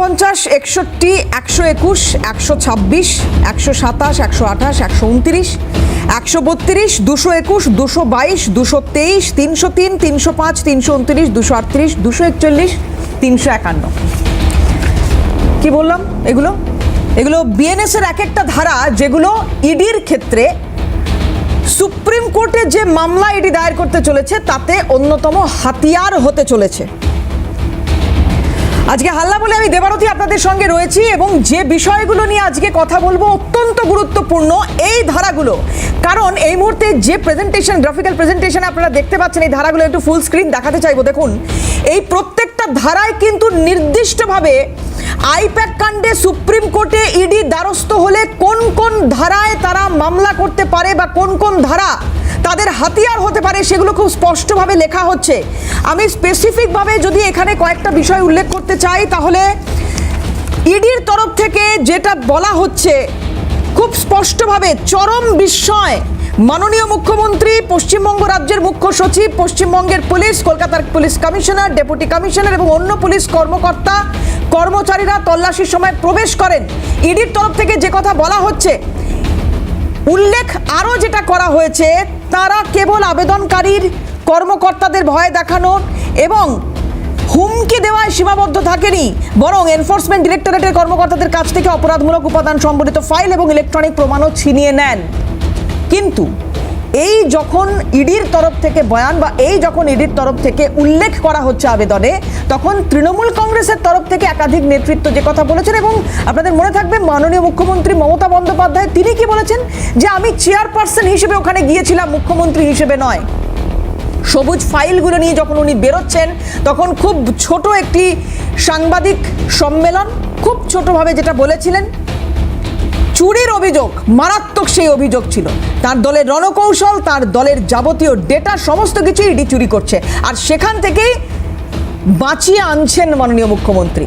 49, 61, 121, 126, 127, 128, 129, 132, 221, 222, 223, 303, 305, 329, 238, 241, 351। কি বললাম? এগুলো বিএনএস এর এক একটা ধারা, যেগুলো ইডির ক্ষেত্রে সুপ্রিম কোর্টে যে মামলা ইডি দায়ের করতে চলেছে তাতে অন্যতম হাতিয়ার হতে চলেছে। আজকে হাল্লা বলে আমি দেবারতী আপনাদের সঙ্গে রয়েছি এবং যে বিষয়গুলো নিয়ে আজকে কথা বলবো অত্যন্ত গুরুত্বপূর্ণ এই ধারাগুলো। কারণ এই মুহূর্তে যে প্রেজেন্টেশন, গ্রাফিক্যাল প্রেজেন্টেশন আপনারা দেখতে পাচ্ছেন, এই ধারাগুলো একটু ফুল স্ক্রিন দেখাতে চাইবো। দেখুন, এই প্রত্যেকটা ধারায় কিন্তু নির্দিষ্টভাবে আইপ্যাক কাণ্ডে সুপ্রিম কোর্টে ইডি দ্বারস্থ হলে কোন কোন ধারায় তারা মামলা করতে পারে বা কোন কোন ধারা তাদের হাতিয়ার হতে পারে সেগুলো খুব স্পষ্টভাবে লেখা হচ্ছে। আমি স্পেসিফিকভাবে যদি এখানে কয়েকটা বিষয় উল্লেখ করতে চাই, তাহলে ইডির তরফ থেকে যেটা বলা হচ্ছে খুব স্পষ্টভাবে, চরম বিস্ময় মাননীয় মুখ্যমন্ত্রী, পশ্চিমবঙ্গ রাজ্যের মুখ্য সচিব, পশ্চিমবঙ্গের পুলিশ, কলকাতার পুলিশ কমিশনার, ডেপুটি কমিশনার এবং অন্য পুলিশ কর্মকর্তা কর্মচারীরা তল্লাশির সময় প্রবেশ করেন। ইডির তরফ থেকে যে কথা বলা হচ্ছে, উল্লেখ আরও যেটা করা হয়েছে, তারা কেবল আবেদনকারীর কর্মকর্তাদের ভয় দেখানো এবং হুমকি দেওয়ায় সীমাবদ্ধ থাকেনি, বরং এনফোর্সমেন্ট ডিরেক্টরেটের কর্মকর্তাদের কাছ থেকে অপরাধমূলক উপাদান সম্বলিত ফাইল এবং ইলেকট্রনিক প্রমাণও ছিনিয়ে নেন। কিন্তু এই যখন ইডির তরফ থেকে বয়ান বা এই যখন ইডির তরফ থেকে উল্লেখ করা হচ্ছে আবেদনে, তখন তৃণমূল কংগ্রেসের তরফ থেকে একাধিক নেতৃত্ব যে কথা বলেছেন, এবং আপনাদের মনে থাকবে মাননীয় মুখ্যমন্ত্রী মমতা বন্দ্যোপাধ্যায় তিনি কি বলেছেন, যে আমি চেয়ারপারসন হিসেবে ওখানে গিয়েছিলাম, মুখ্যমন্ত্রী হিসেবে নয়। সবুজ ফাইলগুলো নিয়ে যখন উনি বেরোচ্ছেন, তখন খুব ছোট একটি সাংবাদিক সম্মেলন, খুব ছোটভাবে যেটা বলেছিলেন, চুরির অভিযোগ, মারাত্মক সেই অভিযোগ ছিল, তার দলের রণকৌশল, তার দলের যাবতীয় ডেটা সমস্ত কিছু ইডি চুরি করছে, আর সেখান থেকেই বাঁচিয়ে আনছেন মাননীয় মুখ্যমন্ত্রী।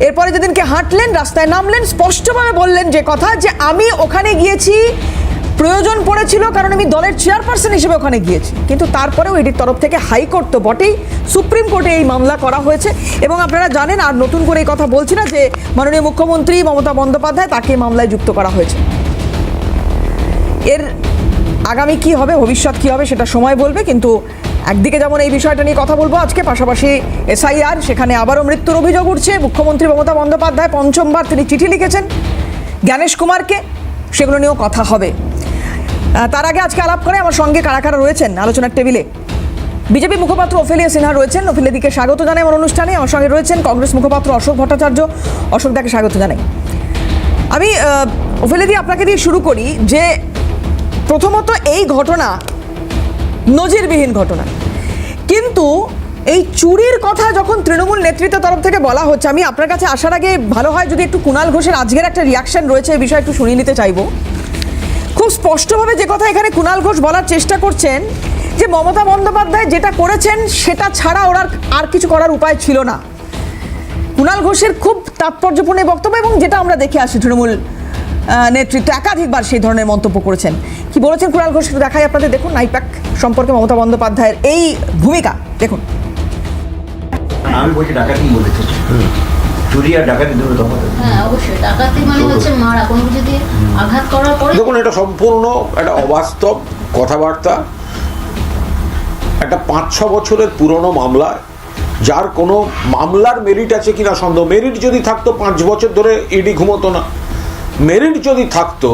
এরপরে যেদিনকে হাঁটলেন, রাস্তায় নামলেন, স্পষ্টভাবে বললেন যে কথা, যে আমি ওখানে গিয়েছি, প্রয়োজন পড়েছিল, কারণ আমি দলের চেয়ারপারসন হিসেবে ওখানে গিয়েছি। কিন্তু তারপরেও ইডির তরফ থেকে হাইকোর্ট তো বটেই, সুপ্রিম কোর্টে এই মামলা করা হয়েছে। এবং আপনারা জানেন, আর নতুন করে এই কথা বলছি না, যে মাননীয় মুখ্যমন্ত্রী মমতা বন্দ্যোপাধ্যায় তাকে মামলায় যুক্ত করা হয়েছে। এর আগামী কি হবে, ভবিষ্যৎ কি হবে, সেটা সময় বলবে। কিন্তু একদিকে যেমন এই বিষয়টা নিয়ে কথা বলবো আজকে, পাশাপাশি এসআইআর, সেখানে আবারও মৃত্যুর অভিযোগ উঠছে। মুখ্যমন্ত্রী মমতা বন্দ্যোপাধ্যায় পঞ্চমবার তিনি চিঠি লিখেছেন জ্ঞানেশ কুমারকে, সেগুলো নিয়েও কথা হবে। তার আগে আজকে আলাপ করে আমার সঙ্গে কারা কারা রয়েছেন আলোচনার টেবিলে, বিজেপি মুখপাত্র অফেলিয়া সিনহা রয়েছেন, অফেলিয়াদিকে স্বাগত জানাই আমার অনুষ্ঠানে। আমার সঙ্গে রয়েছেন কংগ্রেস মুখপাত্র অশোক ভট্টাচার্য, অশোকদাকে স্বাগত জানাই। আমি অফেলিয়াদি আপনাকে দিয়ে শুরু করি, যে প্রথমত এই ঘটনা নজিরবিহীন ঘটনা, কিন্তু এই চুরির কথা যখন তৃণমূল নেতৃত্বের তরফ থেকে বলা হচ্ছে, আমি আপনার কাছে আসার আগে ভালো হয় যদি একটু কুণাল ঘোষের আজকের একটা রিয়াকশন রয়েছে, এই বিষয়ে একটু শুনিয়ে নিতে চাইবো। খুব স্পষ্টভাবে যে কথা এখানে কুণাল ঘোষ বলার চেষ্টা করছেন, যে মমতা বন্দ্যোপাধ্যায় যেটা করেছেন সেটা ছাড়া ওনার আর কিছু করার উপায় ছিল না। কুণাল ঘোষের খুব তাৎপর্যপূর্ণ বক্তব্য, এবং যেটা আমরা দেখে আসি তৃণমূল নেতৃত্ব একাধিকবার সেই ধরনের মন্তব্য করেছেন। কি বলেছেন কুণাল ঘোষ দেখাই আপনাদের, দেখুন আইপ্যাক সম্পর্কে মমতা বন্দ্যোপাধ্যায়ের এই ভূমিকা দেখুন। আমি বলছি ডাকাতি বলেছি, চুরি আর ডাকাতি দুটো তফাৎ। হ্যাঁ অবশ্যই, ডাকাতি মানে হচ্ছে মারা, কোনো কিছু দিয়ে আঘাত করার পরে। দেখুন, এটা সম্পূর্ণ একটা অবাস্তব কথাবার্তা। একটা 5-6 বছরের পুরনো মামলা, যার কোনো মামলার মেরিট আছে কিনা সন্দেহ। মেরিট যদি থাকতো 5 বছর ধরে ইডি ঘুমতো না। মেরিট যদি থাকতো,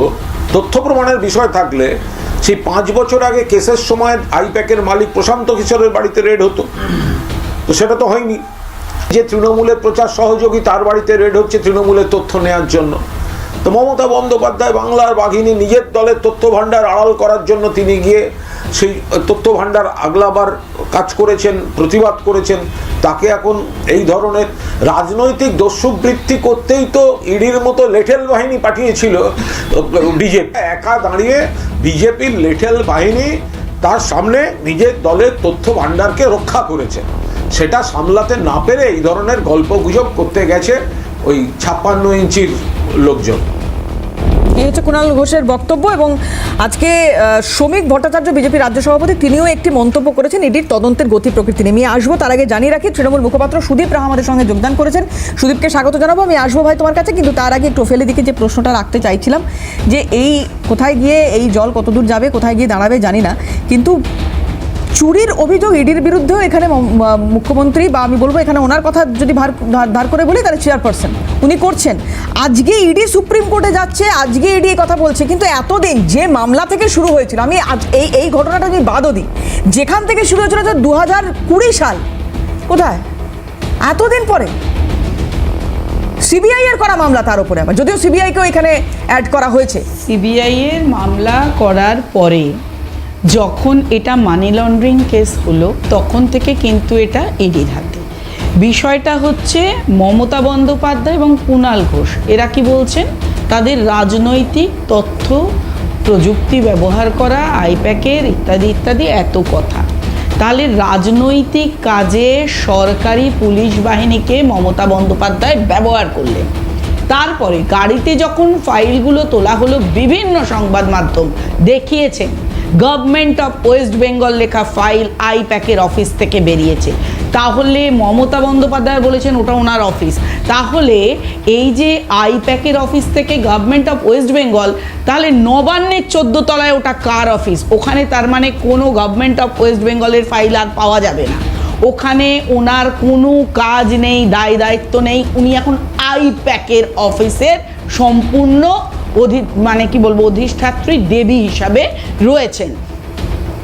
তথ্য প্রমাণের বিষয় থাকলে, সেই 5 বছর আগে কেসের সময় আইপ্যাকের মালিক প্রশান্ত কিশোরের বাড়িতে রেড হতো। তো সেটা তো হয়নি। যে তৃণমূলের প্রচার সহযোগী, তার বাড়িতে রেড হচ্ছে তৃণমূলের তথ্য নেওয়ার জন্য। তো মমতা বন্দ্যোপাধ্যায় বাংলার বাঘিনী, নিজের দলের তথ্য ভাণ্ডার আড়াল করার জন্য তিনি গিয়ে সেই তথ্য ভাণ্ডার আগলাবার কাজ করেছেন, প্রতিবাদ করেছেন। তাকে এখন এই ধরনের রাজনৈতিক দস্যুবৃত্তি করতেই তো ইডির মতো লেঠেল বাহিনী পাঠিয়েছিল বিজেপি। একা দাঁড়িয়ে বিজেপির লেঠেল বাহিনী তার সামনে নিজের দলের তথ্য ভাণ্ডারকে রক্ষা করেছে। সেটা সামলাতে না পেরে এই ধরনের গল্প গুজব করতে গেছে ওই 56 ইঞ্চির লোকজন। এই হচ্ছে কুণাল ঘোষের বক্তব্য। এবং আজকে শ্রমিক ভট্টাচার্য বিজেপি রাজ্য সভাপতি তিনিও একটি মন্তব্য করেছেন ইডির তদন্তের গতি প্রকৃতি নিয়ে। আমি আসবো, তার আগে জানিয়ে রাখি তৃণমূল মুখপাত্র সুদীপ রাহা আমাদের সঙ্গে যোগদান করেছেন। সুদীপকে স্বাগত জানাবো। আমি আসবো ভাই তোমার কাছে, কিন্তু তার আগে একটু ফেলে দিকে যে প্রশ্নটা রাখতে চাইছিলাম যে এই কোথায় গিয়ে এই জল কতদূর যাবে, কোথায় গিয়ে দাঁড়াবে জানি না, কিন্তু চুরির অভিযোগ ইডির বিরুদ্ধেও এখানে মুখ্যমন্ত্রী, বা আমি বলবো এখানে ওনার কথা যদি ধার করে বলি তাহলে চেয়ারপারসন উনি করছেন। আজকে ইডি সুপ্রিম কোর্টে যাচ্ছে, আজকে ইডি কথা বলছে, কিন্তু এতদিন যে মামলা থেকে শুরু হয়েছিল, আমি আজ এই ঘটনাটা আমি বাদও দিই, যেখান থেকে শুরু হয়েছিল 2020 সাল, কোথায় এতদিন পরে সিবিআই এর করা মামলা, তার উপরে আবার যদিও সিবিআইকেও এখানে অ্যাড করা হয়েছে। সিবিআই এর মামলা করার পরে যখন এটা মানি লন্ডারিং কেস হলো তখন থেকে কিন্তু এটা ইডির হাতে। বিষয়টা হচ্ছে মমতা বন্দ্যোপাধ্যায় এবং কুণাল ঘোষ এরা কি বলছেন, তাদের রাজনৈতিক তথ্য প্রযুক্তি ব্যবহার করা, আইপ্যাকের ইত্যাদি ইত্যাদি এত কথা। তাহলে রাজনৈতিক কাজে সরকারি পুলিশ বাহিনীকে মমতা বন্দ্যোপাধ্যায় ব্যবহার করলেন। তারপরে গাড়িতে যখন ফাইলগুলো তোলা হলো, বিভিন্ন সংবাদ মাধ্যম দেখিয়েছেন গভর্নমেন্ট অফ ওয়েস্ট বেঙ্গল লেখা ফাইল আইপ্যাকের অফিস থেকে বেরিয়েছে। তাহলে মমতা বন্দ্যোপাধ্যায় বলেছেন ওটা ওনার অফিস, তাহলে এই যে আইপ্যাকের অফিস থেকে গভর্নমেন্ট অফ ওয়েস্ট বেঙ্গল, তাহলে নবান্নের 14 তলায় ওটা কার অফিস? ওখানে তার মানে কোনো গভর্নমেন্ট অফ ওয়েস্ট বেঙ্গলের ফাইল আর পাওয়া যাবে না, ওখানে ওনার কোনো কাজ নেই, দায় দায়িত্ব নেই, উনি এখন আইপ্যাকের অফিসের সম্পূর্ণ মানে কি বলবো অধিষ্ঠাত্রী দেবী হিসাবে রয়েছেন।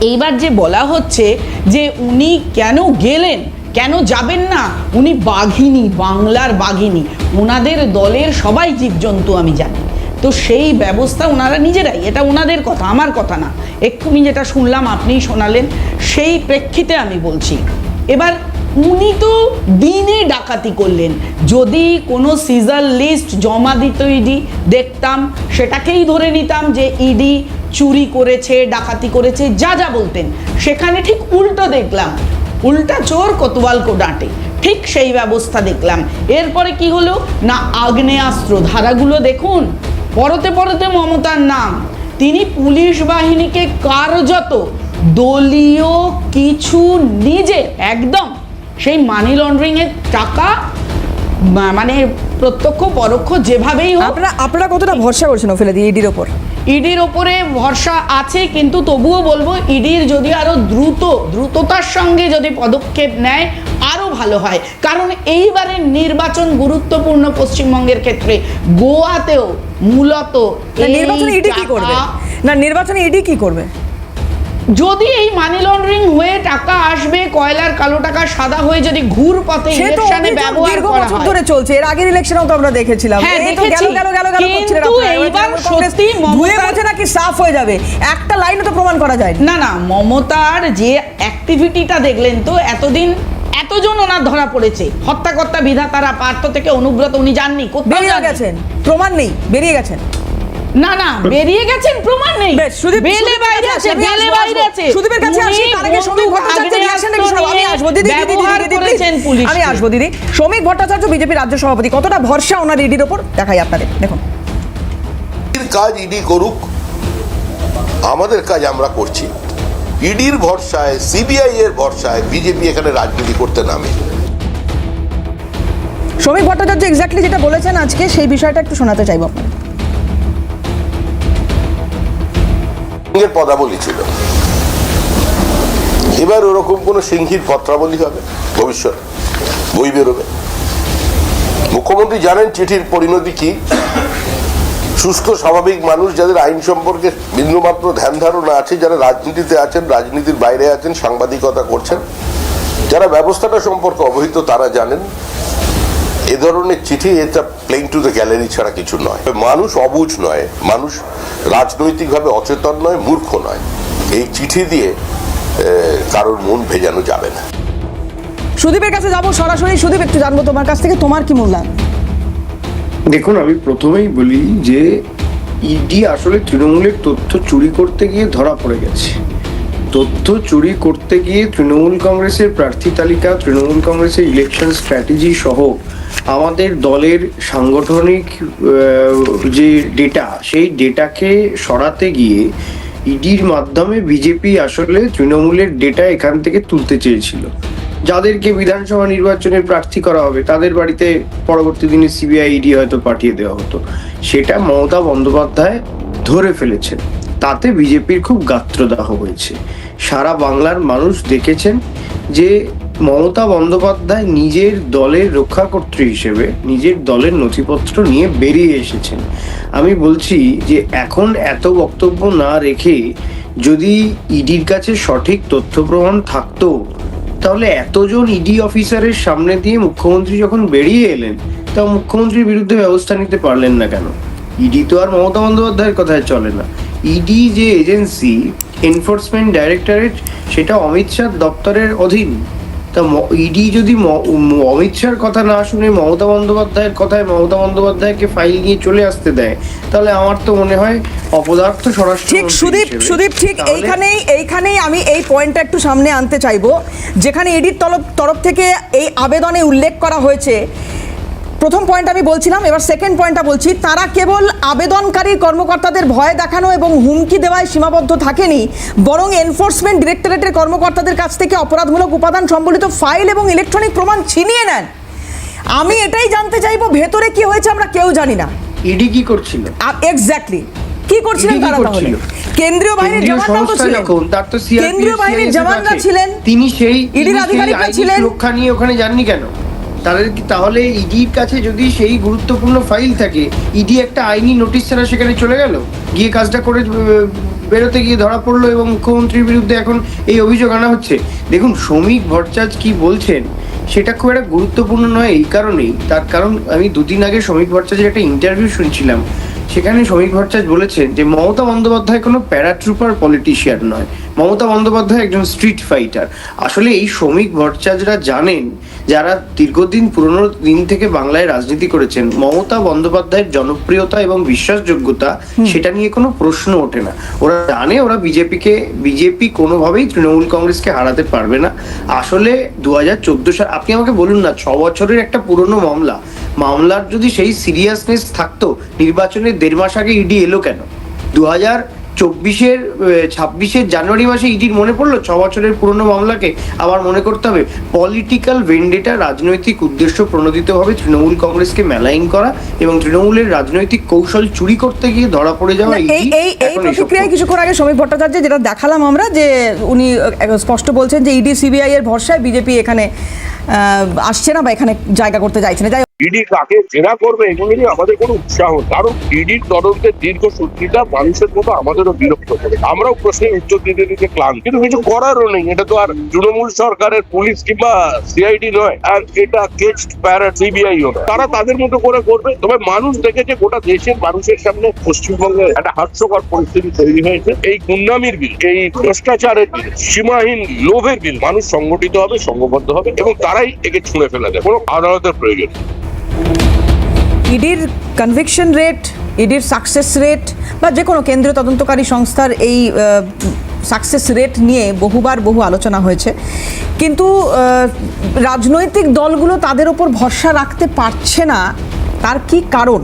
এইবার যে বলা হচ্ছে যে উনি কেন গেলেন, কেন যাবেন না, উনি বাঘিনী, বাংলার বাঘিনী, ওনাদের দলের সবাই জীবজন্তু আমি জানি, তো সেই ব্যবস্থা ওনারা নিজেরাই, এটা ওনাদের কথা, আমার কথা না, এক্ষুনি যেটা শুনলাম আপনিই শোনালেন, সেই প্রেক্ষিতে আমি বলছি। এবার উনি তো দিনে ডাকাতি করলেন, যদি কোনো সিজার লিস্ট জমা দিত ইডি দেখতাম, সেটাকেই ধরে নিতাম যে ইডি চুরি করেছে, ডাকাতি করেছে, যা যা বলতেন, সেখানে ঠিক উল্টো দেখলাম, উল্টা চোর কোতোয়াল কো ডাঁটে, ঠিক সেই ব্যবস্থা দেখলাম। এরপরে কি হলো না, আগ্নেয়াস্ত্র ধারাগুলো দেখুন, পরতে পরতে মমতার নাম, তিনি পুলিশ বাহিনীকে কার্যত দলীয় কিছু নিজে একদম সেই মানি লন্ডারিং এর টাকা মানে প্রত্যক্ষ পরোক্ষ যেভাবেই হোক। আপনারা কতটা ভরসা করছেন ফেলে দিয়ে ইডির ওপর? ইডির ওপরে ভরসা আছে, কিন্তু তবুও বলবো ইডির যদি আরো দ্রুততার সঙ্গে যদি পদক্ষেপ নেয় আরো ভালো হয়, কারণ এইবারের নির্বাচন গুরুত্বপূর্ণ পশ্চিমবঙ্গের ক্ষেত্রে। গোয়াতেও মূলত নির্বাচনে ইডি কি করবে? না, নির্বাচনে ইডি কি করবে? যদি এই মানি লন্ডারিং হয়ে টাকা আসবে, কয়লার কালো টাকা সাদা হয়ে যদি ঘুর পথে ইলেকশনে ব্যবহার করা হয়, ধরে চলছে, এর আগের ইলেকশনেও তো আমরা দেখেছিলাম, হ্যাঁ এই তো গেল কিন্তু এইবার সত্যি ধুয়ে মুছে নাকি সাফ হয়ে যাবে, একটা লাইনে তো প্রমাণ করা যায় না। না, মমতার যে অ্যাক্টিভিটিটা দেখলেন তো, এতদিন এতজন ওনার ধরা পড়েছে, হত্যাকর্তা বিধাতারা, পার্থ থেকে অনুব্রত, উনি জাননি কোথাও বেরিয়ে গেছেন, প্রমাণ নেই, বেরিয়ে গেছেন। না না, বেরিয়ে গেছেন, প্রমাণ নেই, বেলে বাইরে আছে, বেলে বাইরে আছে। সুদীপের কাছে আসি, তার আগে শ্রমিক ভট্টাচার্যের রিঅ্যাকশনটা কি শোনাবো? আমি আসবো দিদি, আমি আসবো দিদি। শ্রমিক ভট্টাচার্য বিজেপি রাজ্য সভাপতি, কতটা ভরসা ওনার ইডির ওপর দেখাই আপনাদের, দেখুন। কাজ ইডি করুক, আমাদের কাজ আমরা করছি। ইডির ভরসায়, সিবিআই এর ভরসায় বিজেপি এখানে রাজনীতি করতে নামে। শ্রমিক ভট্টাচার্য এক্স্যাক্টলি যেটা বলেছেন আজকে, সেই বিষয়টা একটু শোনাতে চাইবো আপনাদের। পদাবলী ছিল, এবার ওরকম কোন সিংহীর পত্রাবলী হবে ভবিষ্যৎ, বই বেরোবে। মুখ্যমন্ত্রী জানেন চিঠির পরিণতি কি। সুস্থ স্বাভাবিক মানুষ যাদের আইন সম্পর্কে বিন্দুমাত্র ধ্যান ধারণা আছে, যারা রাজনীতিতে আছেন, রাজনীতির বাইরে আছেন, সাংবাদিকতা করছেন, যারা ব্যবস্থাটা সম্পর্কে অবহিত, তারা জানেন এ ধরনের চিঠি এটা প্লেন টু দ্য গ্যালারি ছাড়া কিছু নয়। মানুষ অবুঝ নয়, মানুষ রাজনৈতিকভাবে অচেতন নয়, মূর্খ নয়। এই চিঠি দিয়ে কারোর মন ভেজানো যাবে না। সুদীপের কাছে যাবো সরাসরি। সুদীপ, একটু জানবো তোমার কাছ থেকে, তোমার কি মূল্যায়ন? দেখুন, আমি প্রথমেই বলি যে ইডি আসলে তৃণমূলের তথ্য চুরি করতে গিয়ে ধরা পড়ে গেছে। তথ্য চুরি করতে গিয়ে তৃণমূল কংগ্রেসের প্রার্থী তালিকা, তৃণমূল কংগ্রেসের ইলেকশন স্ট্র্যাটেজি সহ আমাদের দলের সাংগঠনিক যে ডেটা, সেই ডেটাকে সরাতে গিয়ে ইডির মাধ্যমে বিজেপি আসলে তৃণমূলের ডেটা এখান থেকে তুলতে চেয়েছিল। যাদেরকে বিধানসভা নির্বাচনের প্রার্থী করা হবে তাদের বাড়িতে পরবর্তী দিনে সিবিআই ইডি হয়তো পাঠিয়ে দেওয়া হতো, সেটা মমতা বন্দ্যোপাধ্যায় ধরে ফেলেছেন। তাতে বিজেপির খুব গাত্রদাহ হয়েছে। সারা বাংলার মানুষ দেখেছেন যে মমতা বন্দ্যোপাধ্যায় নিজের দলের রক্ষাকর্ত্রী হিসেবে নিজের দলের নথিপত্র নিয়ে বেরিয়ে এসেছেন। আমি বলছি যে এখন এত বক্তব্য না রেখে যদি ইডির কাছে সঠিক তথ্য প্রমাণ থাকতো, তাহলে এতজন ইডি অফিসারের সামনে দিয়ে মুখ্যমন্ত্রী যখন বেরিয়ে এলেন, তা মুখ্যমন্ত্রীর বিরুদ্ধে ব্যবস্থা নিতে পারলেন না কেন? ইডি তো আর মমতা বন্দ্যোপাধ্যায়ের কথায় চলে না। ইডি যে এজেন্সি, এনফোর্সমেন্ট ডাইরেক্টরেট, সেটা অমিত শাহ দপ্তরের অধীন। তা ইডি যদি অমিত শাহর কথা না শুনে মমতা বন্দ্যোপাধ্যায়ের কথায় মমতা বন্দ্যোপাধ্যায়কে ফাইল নিয়ে চলে আসতে দেয়, তাহলে আমার তো মনে হয় অপদার্থ স্বরাষ্ট্র। ঠিক সুদীপ ঠিক এইখানেই আমি এই পয়েন্টটা একটু সামনে আনতে চাইবো, যেখানে ইডির তরফ থেকে এই আবেদনে উল্লেখ করা হয়েছে। প্রথম পয়েন্ট আমি বলছিলাম, এবার সেকেন্ড পয়েন্টটা বলছি। তারা কেবল আবেদনকারী কর্মকর্তাদের ভয় দেখানো এবং হুমকি দেওয়ায় সীমাবদ্ধ থাকেনি, বরং এনফোর্সমেন্ট ডিরেক্টরেটের কর্মকর্তাদের কাছ থেকে অপরাধমূলক উপাদান সম্বলিত ফাইল এবং ইলেকট্রনিক প্রমাণ ছিনিয়ে নেন। আমি এটাই জানতে চাইবো, ভেতরে কি হয়েছে আমরা কেউ জানি না। ইডি কি করছিল? এক্স্যাক্টলি কি করছিলেন তারা? তাহলে কেন্দ্রীয় বাহিনীর জওয়ানরা তো ছিলেন, তার তো কেন্দ্রীয় বাহিনীর জওয়ানরা ছিলেন, তিনি সেই ইডির আধিকারিকরা ছিলেন, সুরক্ষা নিয়ে ওখানে যাননি কেন? তাহলে ইডির কাছে যদি সেই গুরুত্বপূর্ণ ফাইল থাকে, ইডি একটা আইনি নোটিশ ছাড়া সেখানে চলে গেল, গিয়ে কাজটা করে বেরোতে গিয়ে ধরা পড়লো এবং মুখ্যমন্ত্রীর বিরুদ্ধে এখন এই অভিযোগ আনা হচ্ছে। দেখুন, শ্রমিক ভট্টাচার্য কি বলছেন সেটা খুব একটা গুরুত্বপূর্ণ নয় এই কারণেই, তার কারণ আমি দুদিন আগে শ্রমিক ভট্টাচার্যের একটা ইন্টারভিউ শুনছিলাম। সেখানে শ্রমিক ভট্টাচার্য বলেছেন যে মমতা বন্দ্যোপাধ্যায় কোনো প্যারাট্রুপার পলিটিশিয়ান নয়, মমতা বন্দ্যোপাধ্যায় একজন স্ট্রিট ফাইটার। আসলে এই শ্রমিক ভট্টাচার্যরা জানেন, যারা দীর্ঘদিন পুরনো দিন থেকে বাংলায় রাজনীতি করেছেন, মমতা বন্দ্যোপাধ্যায়ের জনপ্রিয়তা এবং বিশ্বাসযোগ্যতা সেটা নিয়ে কোনো প্রশ্ন ওঠে না। ওরা জানে ওরা বিজেপি কোনোভাবেই তৃণমূল কংগ্রেসকে হারাতে পারবে না। আসলে 2014 সাল, আপনি আমাকে বলুন না, 6 বছরের একটা পুরনো মামলার যদি সেই সিরিয়াসনেস থাকতো, নির্বাচনের 1.5 মাস আগে ইডি এলো কেন? 2026 জানুয়ারি মাসে ইডির মনে পড়লো 6 বছরের পুরনো মামলাকে আবার মনে করতে হবে? পলিটিক্যাল ভেন্ডেটা, রাজনৈতিক উদ্দেশ্য প্রণোদিতভাবে তৃণমূল কংগ্রেসকে মেলাইন করা এবং তৃণমূলের রাজনৈতিক কৌশল চুরি করতে গিয়ে ধরা পড়ে যাওয়া। এই প্রতিক্রিয়ায় কিছুক্ষণ আগে শ্রমিক ভট্টাচার্য যেটা দেখালাম আমরা, যে উনি স্পষ্ট বলছেন যে ইডি সিবিআই এর ভরসায় বিজেপি এখানে আসছে না বা এখানে জায়গা করতে চাইছে না। ইডি কাকে জেরা করবে এগুলো নিয়ে আমাদের কোনো উৎসাহ, কারণ ইডির তদন্তের দীর্ঘসূত্রিতা মানুষের মতো আমাদেরও বিরক্ত করে। আমরাও প্রশ্নের উত্তর দিতে দিতে ক্লান্ত, কিন্তু কিছু করারও নেই। এটা তো আর তৃণমূল সরকারের পুলিশ কিংবা সিআইডি নয়, আর এটা কেচড প্যারা সিবিআইও নয়। তারা তাদের মতো করে করবে। তবে মানুষ দেখেছে গোটা দেশের মানুষের সামনে পশ্চিমবঙ্গে একটা হাস্যকর পরিস্থিতি তৈরি হয়েছে। এই গুন্ডামির বিল, এই ভ্রষ্টাচারের বিল, সীমাহীন লোভের বিল, মানুষ সংগঠিত হবে, সংঘবদ্ধ হবে এবং তারাই একে ছুঁড়ে ফেলা যায়। কোনো আদালতের প্রয়োজন। ইডির কনভিকশন রেট, ইডির সাকসেস রেট বা যে কোনো কেন্দ্রীয় তদন্তকারী সংস্থার এই সাকসেস রেট নিয়ে বহু আলোচনা হয়েছে, কিন্তু রাজনৈতিক দলগুলো তাদের ওপর ভরসা রাখতে পারছে না। তার কি কারণ?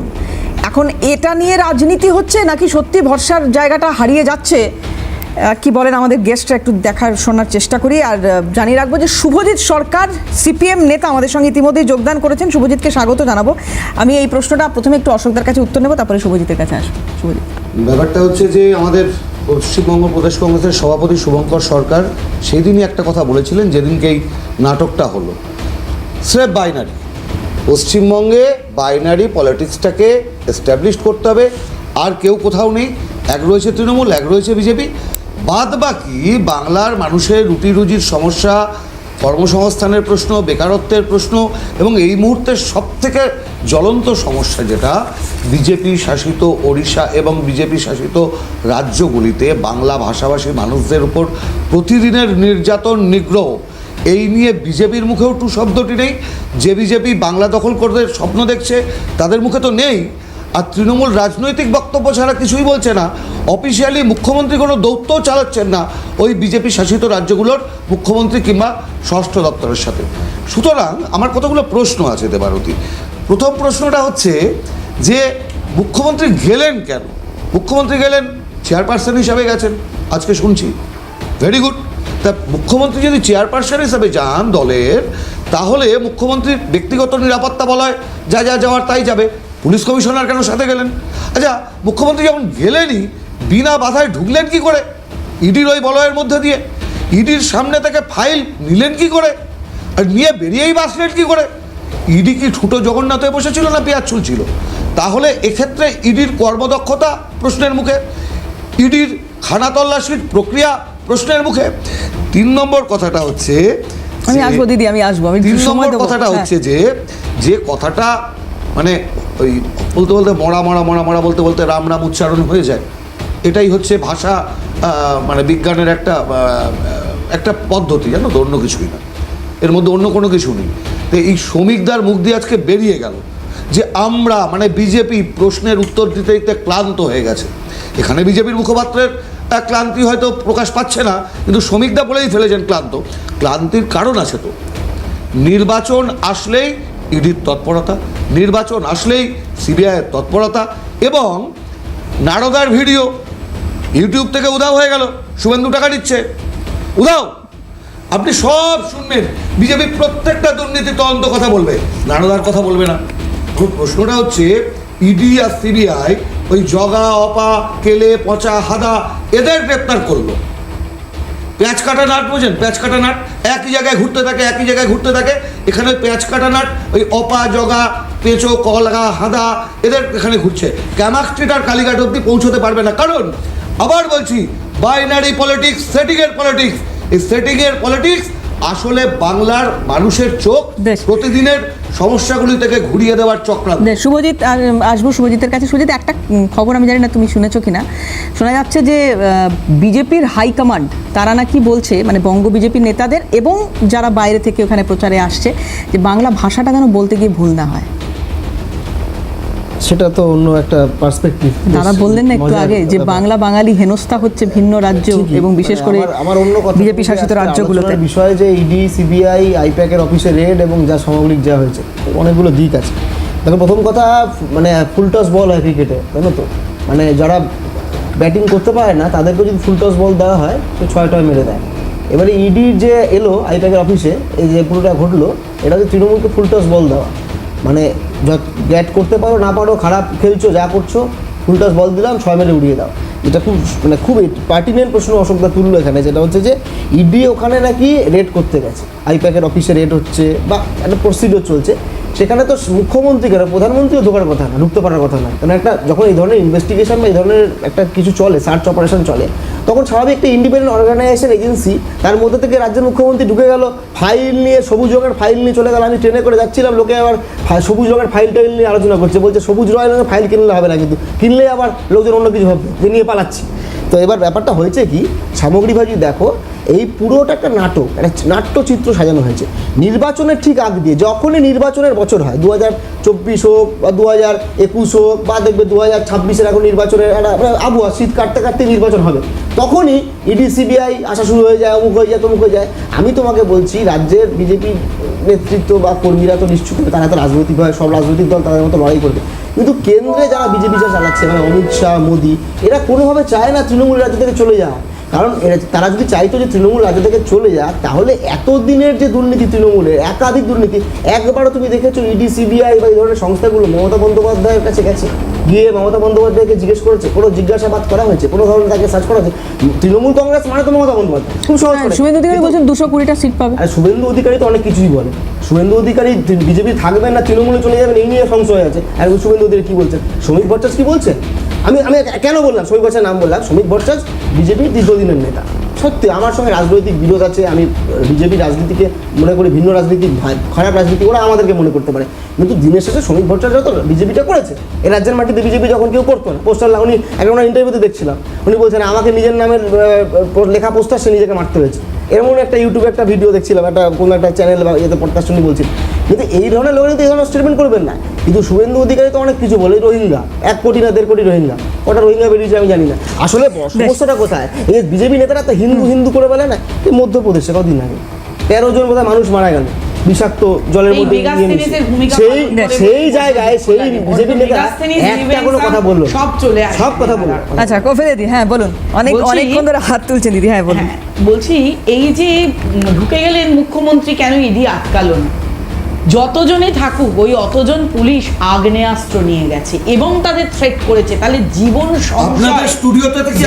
এখন এটা নিয়ে রাজনীতি হচ্ছে নাকি সত্যি ভরসার জায়গাটা হারিয়ে যাচ্ছে? কি বলেন আমাদের গেস্টরা, একটু শোনার চেষ্টা করি। আর জানিয়ে রাখবো যে শুভজিৎ সরকার, সিপিএম নেতা, আমাদের সঙ্গে ইতিমধ্যেই যোগদান করেছেন। শুভজিৎকে স্বাগত জানাবো। আমি এই প্রশ্নটা প্রথমে একটু অশোকদার কাছে উত্তর নেবো, তারপরে শুভজিতের কাছে আসবো। শুভজিৎ, ব্যাপারটা হচ্ছে যে আমাদের পশ্চিমবঙ্গ প্রদেশ কংগ্রেসের সভাপতি শুভঙ্কর সরকার সেই দিনই একটা কথা বলেছিলেন, যেদিনকে এই নাটকটা হলো, স্রেফ বাইনারি। পশ্চিমবঙ্গে বাইনারি পলিটিক্সটাকে এস্টাবলিশ করতে হবে, আর কেউ কোথাও নেই। এক রয়েছে তৃণমূল, এক রয়েছে বিজেপি, বাদ বাকি বাংলার মানুষের রুটি রুজির সমস্যা, কর্মসংস্থানের প্রশ্ন, বেকারত্বের প্রশ্ন এবং এই মুহূর্তের সবথেকে জ্বলন্ত সমস্যা যেটা বিজেপি শাসিত ওড়িশা এবং বিজেপি শাসিত রাজ্যগুলিতে বাংলা ভাষাভাষী মানুষদের উপর প্রতিদিনের নির্যাতন, নিগ্রহ, এই নিয়ে বিজেপির মুখেও টু শব্দটি নেই। যে বিজেপি বাংলা দখল করতে স্বপ্ন দেখছে তাদের মুখে তো নেই। আর তৃণমূল রাজনৈতিক বক্তব্য ছাড়া কিছুই বলছে না। অফিসিয়ালি মুখ্যমন্ত্রী কোনো দৌত্যও চালাচ্ছেন না ওই বিজেপি শাসিত রাজ্যগুলোর মুখ্যমন্ত্রী কিংবা স্বরাষ্ট্র দপ্তরের সাথে। সুতরাং আমার কতগুলো প্রশ্ন আছে দেবারতী। প্রথম প্রশ্নটা হচ্ছে যে মুখ্যমন্ত্রী গেলেন কেন? মুখ্যমন্ত্রী গেলেন চেয়ারপারসন হিসাবে গেছেন, আজকে শুনছি, ভেরি গুড। তা মুখ্যমন্ত্রী যদি চেয়ারপারসন হিসাবে যান দলের, তাহলে মুখ্যমন্ত্রীর ব্যক্তিগত নিরাপত্তা বলয় যা যা যাওয়ার তাই যাবে। পুলিশ কমিশনার কেন সাথে গেলেন? আচ্ছা, মুখ্যমন্ত্রী যখন গেলেনই বিনা বাধায় ঢুকলেন কি করে ইডির ওই বলয়ের মধ্যে দিয়ে? ইডির সামনে থেকে ফাইল নিলেন কি করে? আর নিয়ে বেরিয়েই বাসলেন কি করে? ইডি কি ঠুটো জগন্নাথে বসেছিল না পেঁয়াজ ছুলছিল? তাহলে এক্ষেত্রে ইডির কর্মদক্ষতা প্রশ্নের মুখে, ইডির খানা তল্লাশির প্রক্রিয়া প্রশ্নের মুখে। 3 নম্বর কথাটা হচ্ছে, আমি আসবো দিদি, আমি আসবো, আমি 3 সময় নম্বর দেবো। কথাটা হ্যাঁ। হচ্ছে যে কথাটা মানে ওই বলতে বলতে মরা বলতে বলতে রাম রাম উচ্চারণ হয়ে যায়, এটাই হচ্ছে ভাষা মানে বিজ্ঞানের একটা পদ্ধতি, জানো তো, অন্য কিছুই না, এর মধ্যে অন্য কোনো কিছু নেই। তো এই শ্রমিকদার মুখ দিয়ে আজকে বেরিয়ে গেল যে আমরা মানে বিজেপি প্রশ্নের উত্তর দিতে দিতে ক্লান্ত হয়ে গেছে। এখানে বিজেপির মুখপাত্রের ক্লান্তি হয়তো প্রকাশ পাচ্ছে না, কিন্তু শ্রমিকদা বলেই ফেলেছেন ক্লান্ত। ক্লান্তির কারণ আছে তো, নির্বাচন আসলেই ইডির তৎপরতা, নির্বাচন আসলেই সিবিআইয়ের তৎপরতা, এবং নারদার ভিডিও ইউটিউব থেকে উধাও হয়ে গেল, শুভেন্দু টাকা দিচ্ছে, উধাও। আপনি সব শুনবেন, বিজেপি প্রত্যেকটা দুর্নীতি তদন্ত কথা বলবে, নারদার কথা বলবে না। এখন প্রশ্নটা হচ্ছে ইডি আর সিবিআই ওই জগা, অপা, কেলে, পচা, হাদা এদের গ্রেপ্তার করলো। পেঁয়াজ কাটা নাট বোঝেন? পেঁয়াজ কাটা নাট একই জায়গায় ঘুরতে থাকে, একই জায়গায় ঘুরতে থাকে। এখানে পেঁয়াজ কাটা নাট ওই অপা, জগা, পেঁচো, কলগা, হাদা এদের এখানে ঘুরছে। ক্যামাক স্ট্রিট আর কালীঘাট অব্দি পৌঁছতে পারবে না, কারণ আবার বলছি, বাইনারি পলিটিক্স, সেটিংয়ের পলিটিক্স। এই সেটিংয়ের পলিটিক্স আসলে বাংলার মানুষের চোখ বেশ। প্রতিদিনের সমস্যাগুলি থেকে ঘুরিয়ে দেওয়ার চক্রান্ত। শুভজিৎ, আসবো শুভজিতের কাছে। শুভজিৎ, একটা খবর আমি জানি না তুমি শুনেছো কিনা, শোনা যাচ্ছে যে বিজেপির হাইকমান্ড তারা নাকি বলছে, মানে বঙ্গ বিজেপির নেতাদের এবং যারা বাইরে থেকে ওখানে প্রচারে আসছে, যে বাংলা ভাষাটা যেন বলতে গিয়ে ভুল না হয়। সেটা তো অন্য একটা পার্সপেক্টিভ। তারা বললেন না একটু আগে যে বাংলা বাঙালি হেনস্থা হচ্ছে ভিন্ন রাজ্য এবং বিশেষ করে আমার অন্য কথা বিজেপি শাসিত রাজ্যগুলোতে। বিষয় যে ইডি, সিবিআই, আইপ্যাকের অফিসে রেড এবং যা সামগ্রিক যা হয়েছে, অনেকগুলো দিক আছে। দেখো, প্রথম কথা, মানে ফুল টস বল হয় ক্রিকেটে, জানো তো, মানে যারা ব্যাটিং করতে পারে না তাদেরকে যদি ফুল টস বল দেওয়া হয় তো 6 মেরে দেয়। এবারে ইডির যে এলো আইপ্যাকের অফিসে, এই যে পুরোটা ঘটলো, এটা হচ্ছে তৃণমূলকে ফুল টস বল দেওয়া। মানে ব্যাট করতে পারো না পারো, খারাপ খেলছো, যা করছো, ফুল টস বল দিলাম, 6 মেরে উড়িয়ে দাও। এটা খুব মানে খুব পার্টিনেন্ট প্রশ্ন অশোকদা তুললো এখানে, যেটা হচ্ছে যে ইডি ওখানে নাকি রেড করতে গেছে, আইপ্যাকের অফিসে রেড হচ্ছে বা একটা প্রসিডিওর চলছে, সেখানে তো মুখ্যমন্ত্রী কেন, প্রধানমন্ত্রীও ঢোকার কথা না, ঢুকতে পারার কথা না। কারণ একটা যখন এই ধরনের ইনভেস্টিগেশন বা এই ধরনের একটা কিছু চলে, সার্চ অপারেশন চলে, তখন স্বাভাবিক একটা ইন্ডিপেন্ডেন্ট অর্গানাইজেশন এজেন্সি, তার মধ্যে থেকে রাজ্যের মুখ্যমন্ত্রী ঢুকে গেল, ফাইল নিয়ে, সবুজ রঙের ফাইল নিয়ে চলে গেল। আমি ট্রেনে করে যাচ্ছিলাম, লোকে আবার সবুজ রঙের ফাইল টাইল নিয়ে আলোচনা করছে, বলছে সবুজ রঙের ফাইল কিনলে হবে না, কিন্তু কিনলে আবার লোকজন অন্য কিছু ভাববে, যে নিয়ে পালাচ্ছি। তো এবার ব্যাপারটা হয়েছে কি, সামগ্রিকভাবে যদি দেখো, এই পুরোটা একটা নাটক, একটা নাট্যচিত্র সাজানো হয়েছে। নির্বাচনের ঠিক আগ দিয়ে, যখনই নির্বাচনের বছর হয়, 2024 হোক বা 2021 হোক বা দেখবে 2026-এর এখন নির্বাচনের একটা আবহাওয়া, শীত কাটতে কাটতে নির্বাচন হবে, তখনই ইডি, সিবিআই আসা শুরু হয়ে যায়, অমুক হয়ে যায়, তমুক হয়ে যায়। আমি তোমাকে বলছি, রাজ্যের বিজেপি নেতৃত্ব বা কর্মীরা তো নিশ্চুপ, তারা তো রাজনৈতিকভাবে সব রাজনৈতিক দল তাদের মতো লড়াই করবে, কিন্তু কেন্দ্রে যারা বিজেপি চালাচ্ছে, মানে অমিত শাহ, মোদি, এরা কোনোভাবে চায় না তৃণমূল রাজ্য থেকে চলে যাওয়া। কারণ তারা যদি চাইতো যে তৃণমূল রাজ্য থেকে চলে যাক, তাহলে এতদিনের যে দুর্নীতি, তৃণমূলের একাধিক দুর্নীতি, একবারও তুমি দেখেছো ইডি, সিবিআই বা এই ধরনের সংস্থাগুলো মমতা বন্দ্যোপাধ্যায়ের কাছে গেছে, গিয়ে মমতা বন্দ্যোপাধ্যায়কে জিজ্ঞেস করেছে, কোনো জিজ্ঞাসাবাদ করা হয়েছে, কোনো ধরনের তাকে সার্চ করা হয়েছে? তৃণমূল কংগ্রেস মানে তো মমতা বন্দ্যোপাধ্যায়, খুব সহজ। শুভেন্দু অধিকারী বলছেন 220টা সিট পাবে। আর শুভেন্দু অধিকারী তো অনেক কিছুই বলে। শুভেন্দু অধিকারী বিজেপি থাকবেন না, তৃণমূলে চলে যাবেন, এই নিয়ে সংশয় আছে। আর শুভেন্দু অধিকারী কী বলছেন, শ্রমিক ভট্টাচার্য কী বলছেন? আমি কেন বললাম শ্রমিক ভট্টাচার্যের নাম বললাম? শ্রমিক ভট্টাচার্য বিজেপির দীর্ঘদিনের নেতা। সত্যি আমার সঙ্গে রাজনৈতিক বিরোধ আছে, আমি বিজেপি রাজনীতিকে মনে করি ভিন্ন রাজনীতি, খারাপ রাজনীতি ওরা আমাদেরকে মনে করতে পারে, কিন্তু দিনের শেষে শ্রমিক ভট্টাচার্য তো বিজেপিটা করেছে। এই রাজ্যের মাটিতে বিজেপি যখন কেউ করতো না, পোস্টার উনি একটা ইন্টারভিউতে দেখছিলাম, উনি বলছেন আমাকে নিজের নামের লেখা পোস্টার সে নিজেকে মারতে হয়েছে। এমন একটা ইউটিউবে একটা ভিডিও দেখছিলাম, একটা কোনো একটা চ্যানেল বা ইয়েতে পডকাস্ট শুনে বলছি, কিন্তু এই ধরনের লোক কিন্তু এই ধরনের স্টেটমেন্ট করবেন না। কিন্তু শুভেন্দু অধিকারী তো অনেক কিছু বলে, রোহিঙ্গা 1 কোটি না 1.5 কোটি রোহিঙ্গা, ওটা রোহিঙ্গা বেরিয়েছে আমি জানি না। আসলে সমস্যাটা কোথায়, এই বিজেপি নেতারা তো হিন্দু হিন্দু করে বলে না। এই মধ্যপ্রদেশে কদিন আগে 13 জন বোধহয় মানুষ মারা গেল বিষাক্ত জলের মধ্যে সেই জায়গায় সেই বিজেপি নেতা একটা কোনো কথা বললো, সব চলে আসে। সব কথা বললো। আচ্ছা কফি দিদি, হ্যাঁ বলুন, অনেকক্ষণ ধরে হাত তুলছেন দিদি, হ্যাঁ বলুন। বলছি এই যে ঢুকে গেলেন মুখ্যমন্ত্রী, কেন ইডি আটকালো না? যতজনে থাকুক ওই অতজন পুলিশ আগ্নেয়াস্ত্র নিয়ে গেছে এবং তাদের থ্রেট করেছে, তাহলে জীবন আপনাদের স্টুডিওতে থেকে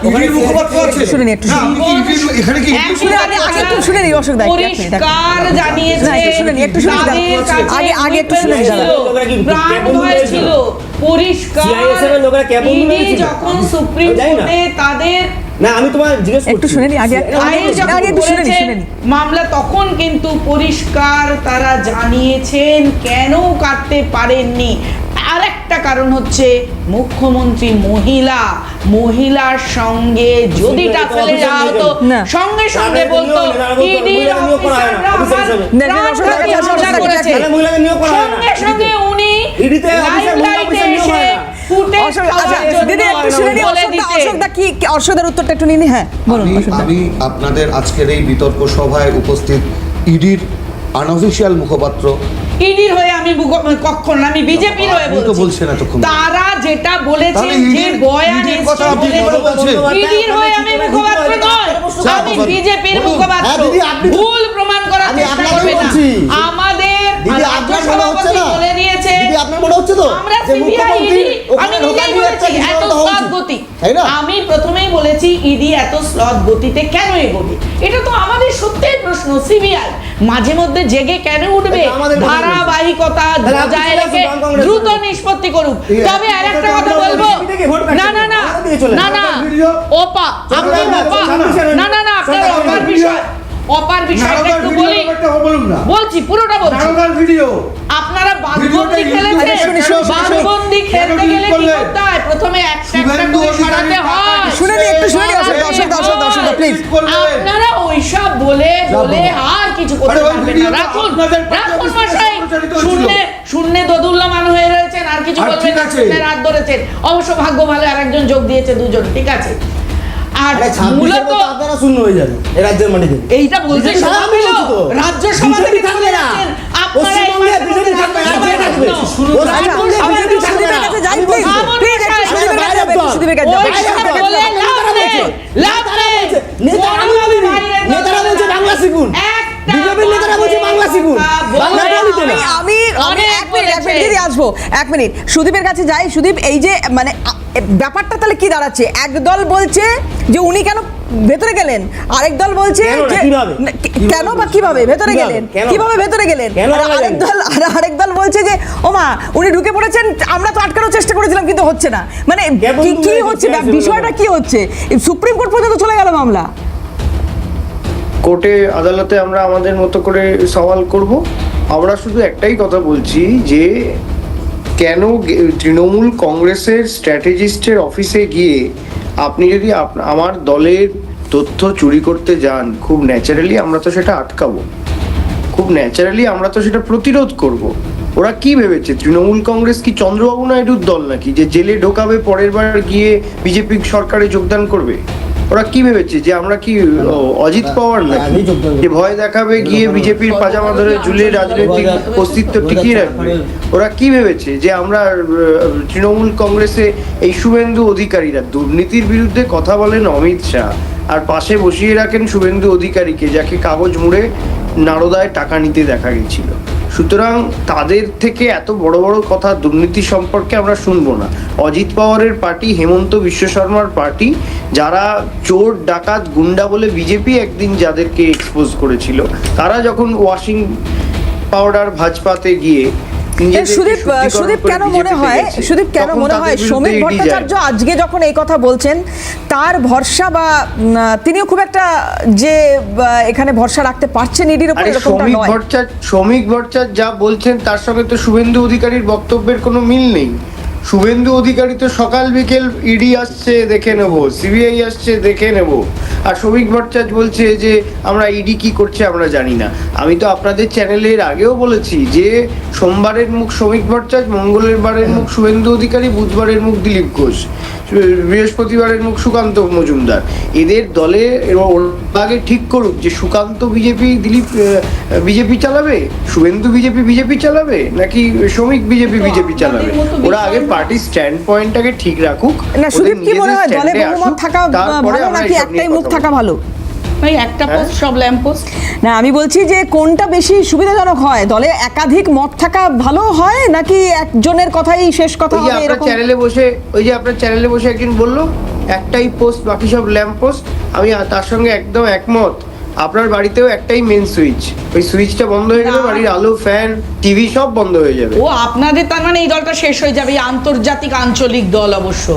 ইডির মুখপাত্র আছে? শুনে নি একটু, এখানে কি আগে একটু শুনে নি অশোক দা, পরিষ্কার জানিয়েছে একটু শুনে নি, আগে একটু শুনে নি দাদা। প্রাণ ভয় ছিল পরিষ্কার। ইডি যখন সুপ্রিম কোর্টে তাদের না, আমি তোমার জিজ্ঞেস করছি, একটু শুনে নি আগে, একটু শুনে নি, শুনে নি। মামলা তখন কিন্তু পরিষ্কার তারা জানিয়েছেন কেন কাটতে পারেননি। আর একটা কারণ হচ্ছে মুখ্যমন্ত্রী মহিলার সঙ্গে যদি টাফেলে যাওয়া হতো সঙ্গে সঙ্গে বলতো ইডির অফিসাররা হামলা করেছে, সঙ্গে সঙ্গে উনি লাইমলাইটে এসে উত্তরটা একটু নিন। হ্যাঁ বলুন। আমি আপনাদের আজকের এই বিতর্ক সভায় উপস্থিত ইডির আনঅফিশিয়াল মুখপাত্র। ইডির হয়ে আমি কখন, আমি বিজেপির হয়ে বলছি, তারা যেটা বলেছেন যে বয়ান ইডির হয়ে আমি মুখপাত্র নয়, আমি বিজেপির মুখপাত্র। ভুল প্রমাণ করার চেষ্টা করবে না। আমাদের রাজ্য সভাপতি বলে দিয়েছে আমরা সিবিআই ইডি, আমি নিজেই বলেছি এত স্লথ গতি। আমি প্রথমেই বলেছি ইডি এত স্লথ গতিতে কেন এগোবে, এটা তো আমাদের সত্যিই প্রশ্ন। সিবিআই মাঝে মধ্যে জেগে কেন উঠবে, ধারাবাহিকতা বজায় রেখে দ্রুত নিষ্পত্তি করুক। তবে আরেকটা কথা বলবো, না না না না না ওপা আপনার ওপা না না না আপনার অপার বিষয়, অপার বিষয়টা একটু বলি, বলছি পুরোটা বলছি। আপনারা বাঁধবন্দি খেলেছেন, বাঁধবন্দি খেলতে গেলে কি করতে হয়, প্রথমে একটা করে সরাতে হয়। শুনে নি একটু, শুনে নি দর্শক প্লিজ। আপনারা ওইসব বলে আর কিছু করতে পারবেন না। রাখুন মশাই, শূন্যে দোদুল্যমান হয়ে রয়েছেন, আর কিছু বলবেন না, শূন্যের হাত ধরেছেন। অবশ্য ভাগ্য ভালো আরেকজন যোগ দিয়েছে, 2 জন, ঠিক আছে। আর মূলত আপনারা শূন্য হয়ে যাবে এই রাজ্যের মাটিতে, এইটা বলতে রাজ্য সভা থেকে চলে যাচ্ছেন আপনারা। এক মিনিট সুদীপের কাছে যাই। সুদীপ, এই যে মানে ব্যাপারটা তাহলে কি দাঁড়াচ্ছে, একদল বলছে যে উনি কেন ভেতরে গেলেন, আরেক দল বলছে যে কেন বা কিভাবে ভেতরে গেলেন, কিভাবে ভেতরে গেলেন, আরেক দল বলছে যে ওমা উনি ঢুকে পড়েছেন, আমরা তো আটকানোর চেষ্টা করেছিলাম কিন্তু হচ্ছে না। মানে কি হচ্ছে, বিষয়টা কি হচ্ছে? সুপ্রিম কোর্ট পর্যন্ত চলে গেল মামলা। কোর্টে আদালতে আমরা আমাদের মতো করে সওয়াল করব। আমরা শুধু একটাই কথা বলছি যে কেন তৃণমূল কংগ্রেসের স্ট্র্যাটেজিস্টের অফিসে গিয়ে আপনি যদি আমার দলের তথ্য চুরি করতে যান, খুব ন্যাচারালি আমরা তো সেটা আটকাবো, খুব ন্যাচারালি আমরা তো সেটা প্রতিরোধ করব। ওরা কি ভেবেছে, তৃণমূল কংগ্রেস কি চন্দ্রবাবু নাইডুর দল নাকি যে জেলে ঢোকাবে, পরের বার গিয়ে বিজেপি সরকারে যোগদান করবে? ওরা কি ভেবেছে যে আমরা কি অজিত পাওয়ার নাকি যে ভয় দেখাবে, গিয়ে বিজেপির পাজামা ধরে ঝুলে রাজনৈতিক অস্তিত্ব টিকিয়ে রাখবে? ওরা কি ভেবেছে যে আমরা তৃণমূল কংগ্রেসে এই শুভেন্দু অধিকারীরা দুর্নীতির বিরুদ্ধে কথা বলেন অমিত শাহ, আর পাশে বসিয়ে রাখেন শুভেন্দু অধিকারীকে, যাকে কাগজ মুড়ে নারদায় টাকা নিতে দেখা গেছিল। সুতরাং তাদের থেকে এত বড় বড় কথা দুর্নীতি সম্পর্কে আমরা শুনবো না। অজিত পাওয়ারের পার্টি, হেমন্ত বিশ্ব শর্মার পার্টি, যারা চোর ডাকাত গুন্ডা বলে বিজেপি একদিন যাদেরকে এক্সপোজ করেছিল, তারা যখন ওয়াশিং পাউডার ভাজপাতে গিয়ে সুদীপ কেন মনে হয় শ্রমিক ভট্টাচার্য আজকে যখন এই কথা বলছেন তার ভরসা বা তিনিও খুব একটা যে এখানে ভরসা রাখতে পারছেন ইডির উপর, শ্রমিক ভট্টাচার্য যা বলছেন তার সঙ্গে তো শুভেন্দু অধিকারীর বক্তব্যের কোনো মিল নেই। শুভেন্দু অধিকারী তো সকাল বিকেল ইডি আসছে দেখে নেব, সিবিআই আসছে দেখে নেব, আর শ্রমিক ভট্টাচার্য বলছে যে আমরা ইডি কি করছে আমরা জানি না। আমি তো আপনাদের চ্যানেলের আগেও বলেছি যে সোমবারের মুখ শ্রমিক ভট্টাচার্য, মঙ্গলবারের মুখ শুভেন্দু অধিকারী, বুধবারের মুখ দিলীপ ঘোষ, বৃহস্পতিবারের মুখ সুকান্ত মজুমদার। এদের দলে আগে ঠিক করুক যে সুকান্ত বিজেপি, দিলীপ বিজেপি চালাবে, শুভেন্দু বিজেপি চালাবে, নাকি শ্রমিক বিজেপি চালাবে। ওরা আগে পার্টির স্ট্যান্ড পয়েন্টটাকে ঠিক রাখুক। না সুদীপ, কি মনে হয় দলে বহুমত থাকা ভালো নাকি একটাই মুখ থাকা ভালো? ভাই একটা পোস্ট সব ল্যাম্প পোস্ট। না আমি বলছি যে কোনটা বেশি সুবিধাজনক হয়, দলে একাধিক মত থাকা ভালো হয় নাকি একজনের কথাই শেষ কথা ওই যে হবে আপনার এরকম? চ্যানেলে বসে একদিন বললো একটাই পোস্ট বাকি সব ল্যাম্প পোস্ট, আমি তার সঙ্গে একদম একমত। আপনার বাড়িতেও একটাই মেন সুইচ, ওই সুইচটা বন্ধ হয়ে গেলে বাড়ির আলো, ফ্যান, টিভি সব বন্ধ হয়ে যাবে। ও আপনাদের তার মানে এই দলটা শেষ হয়ে যাবে, এই আন্তর্জাতিক আঞ্চলিক দল অবশ্য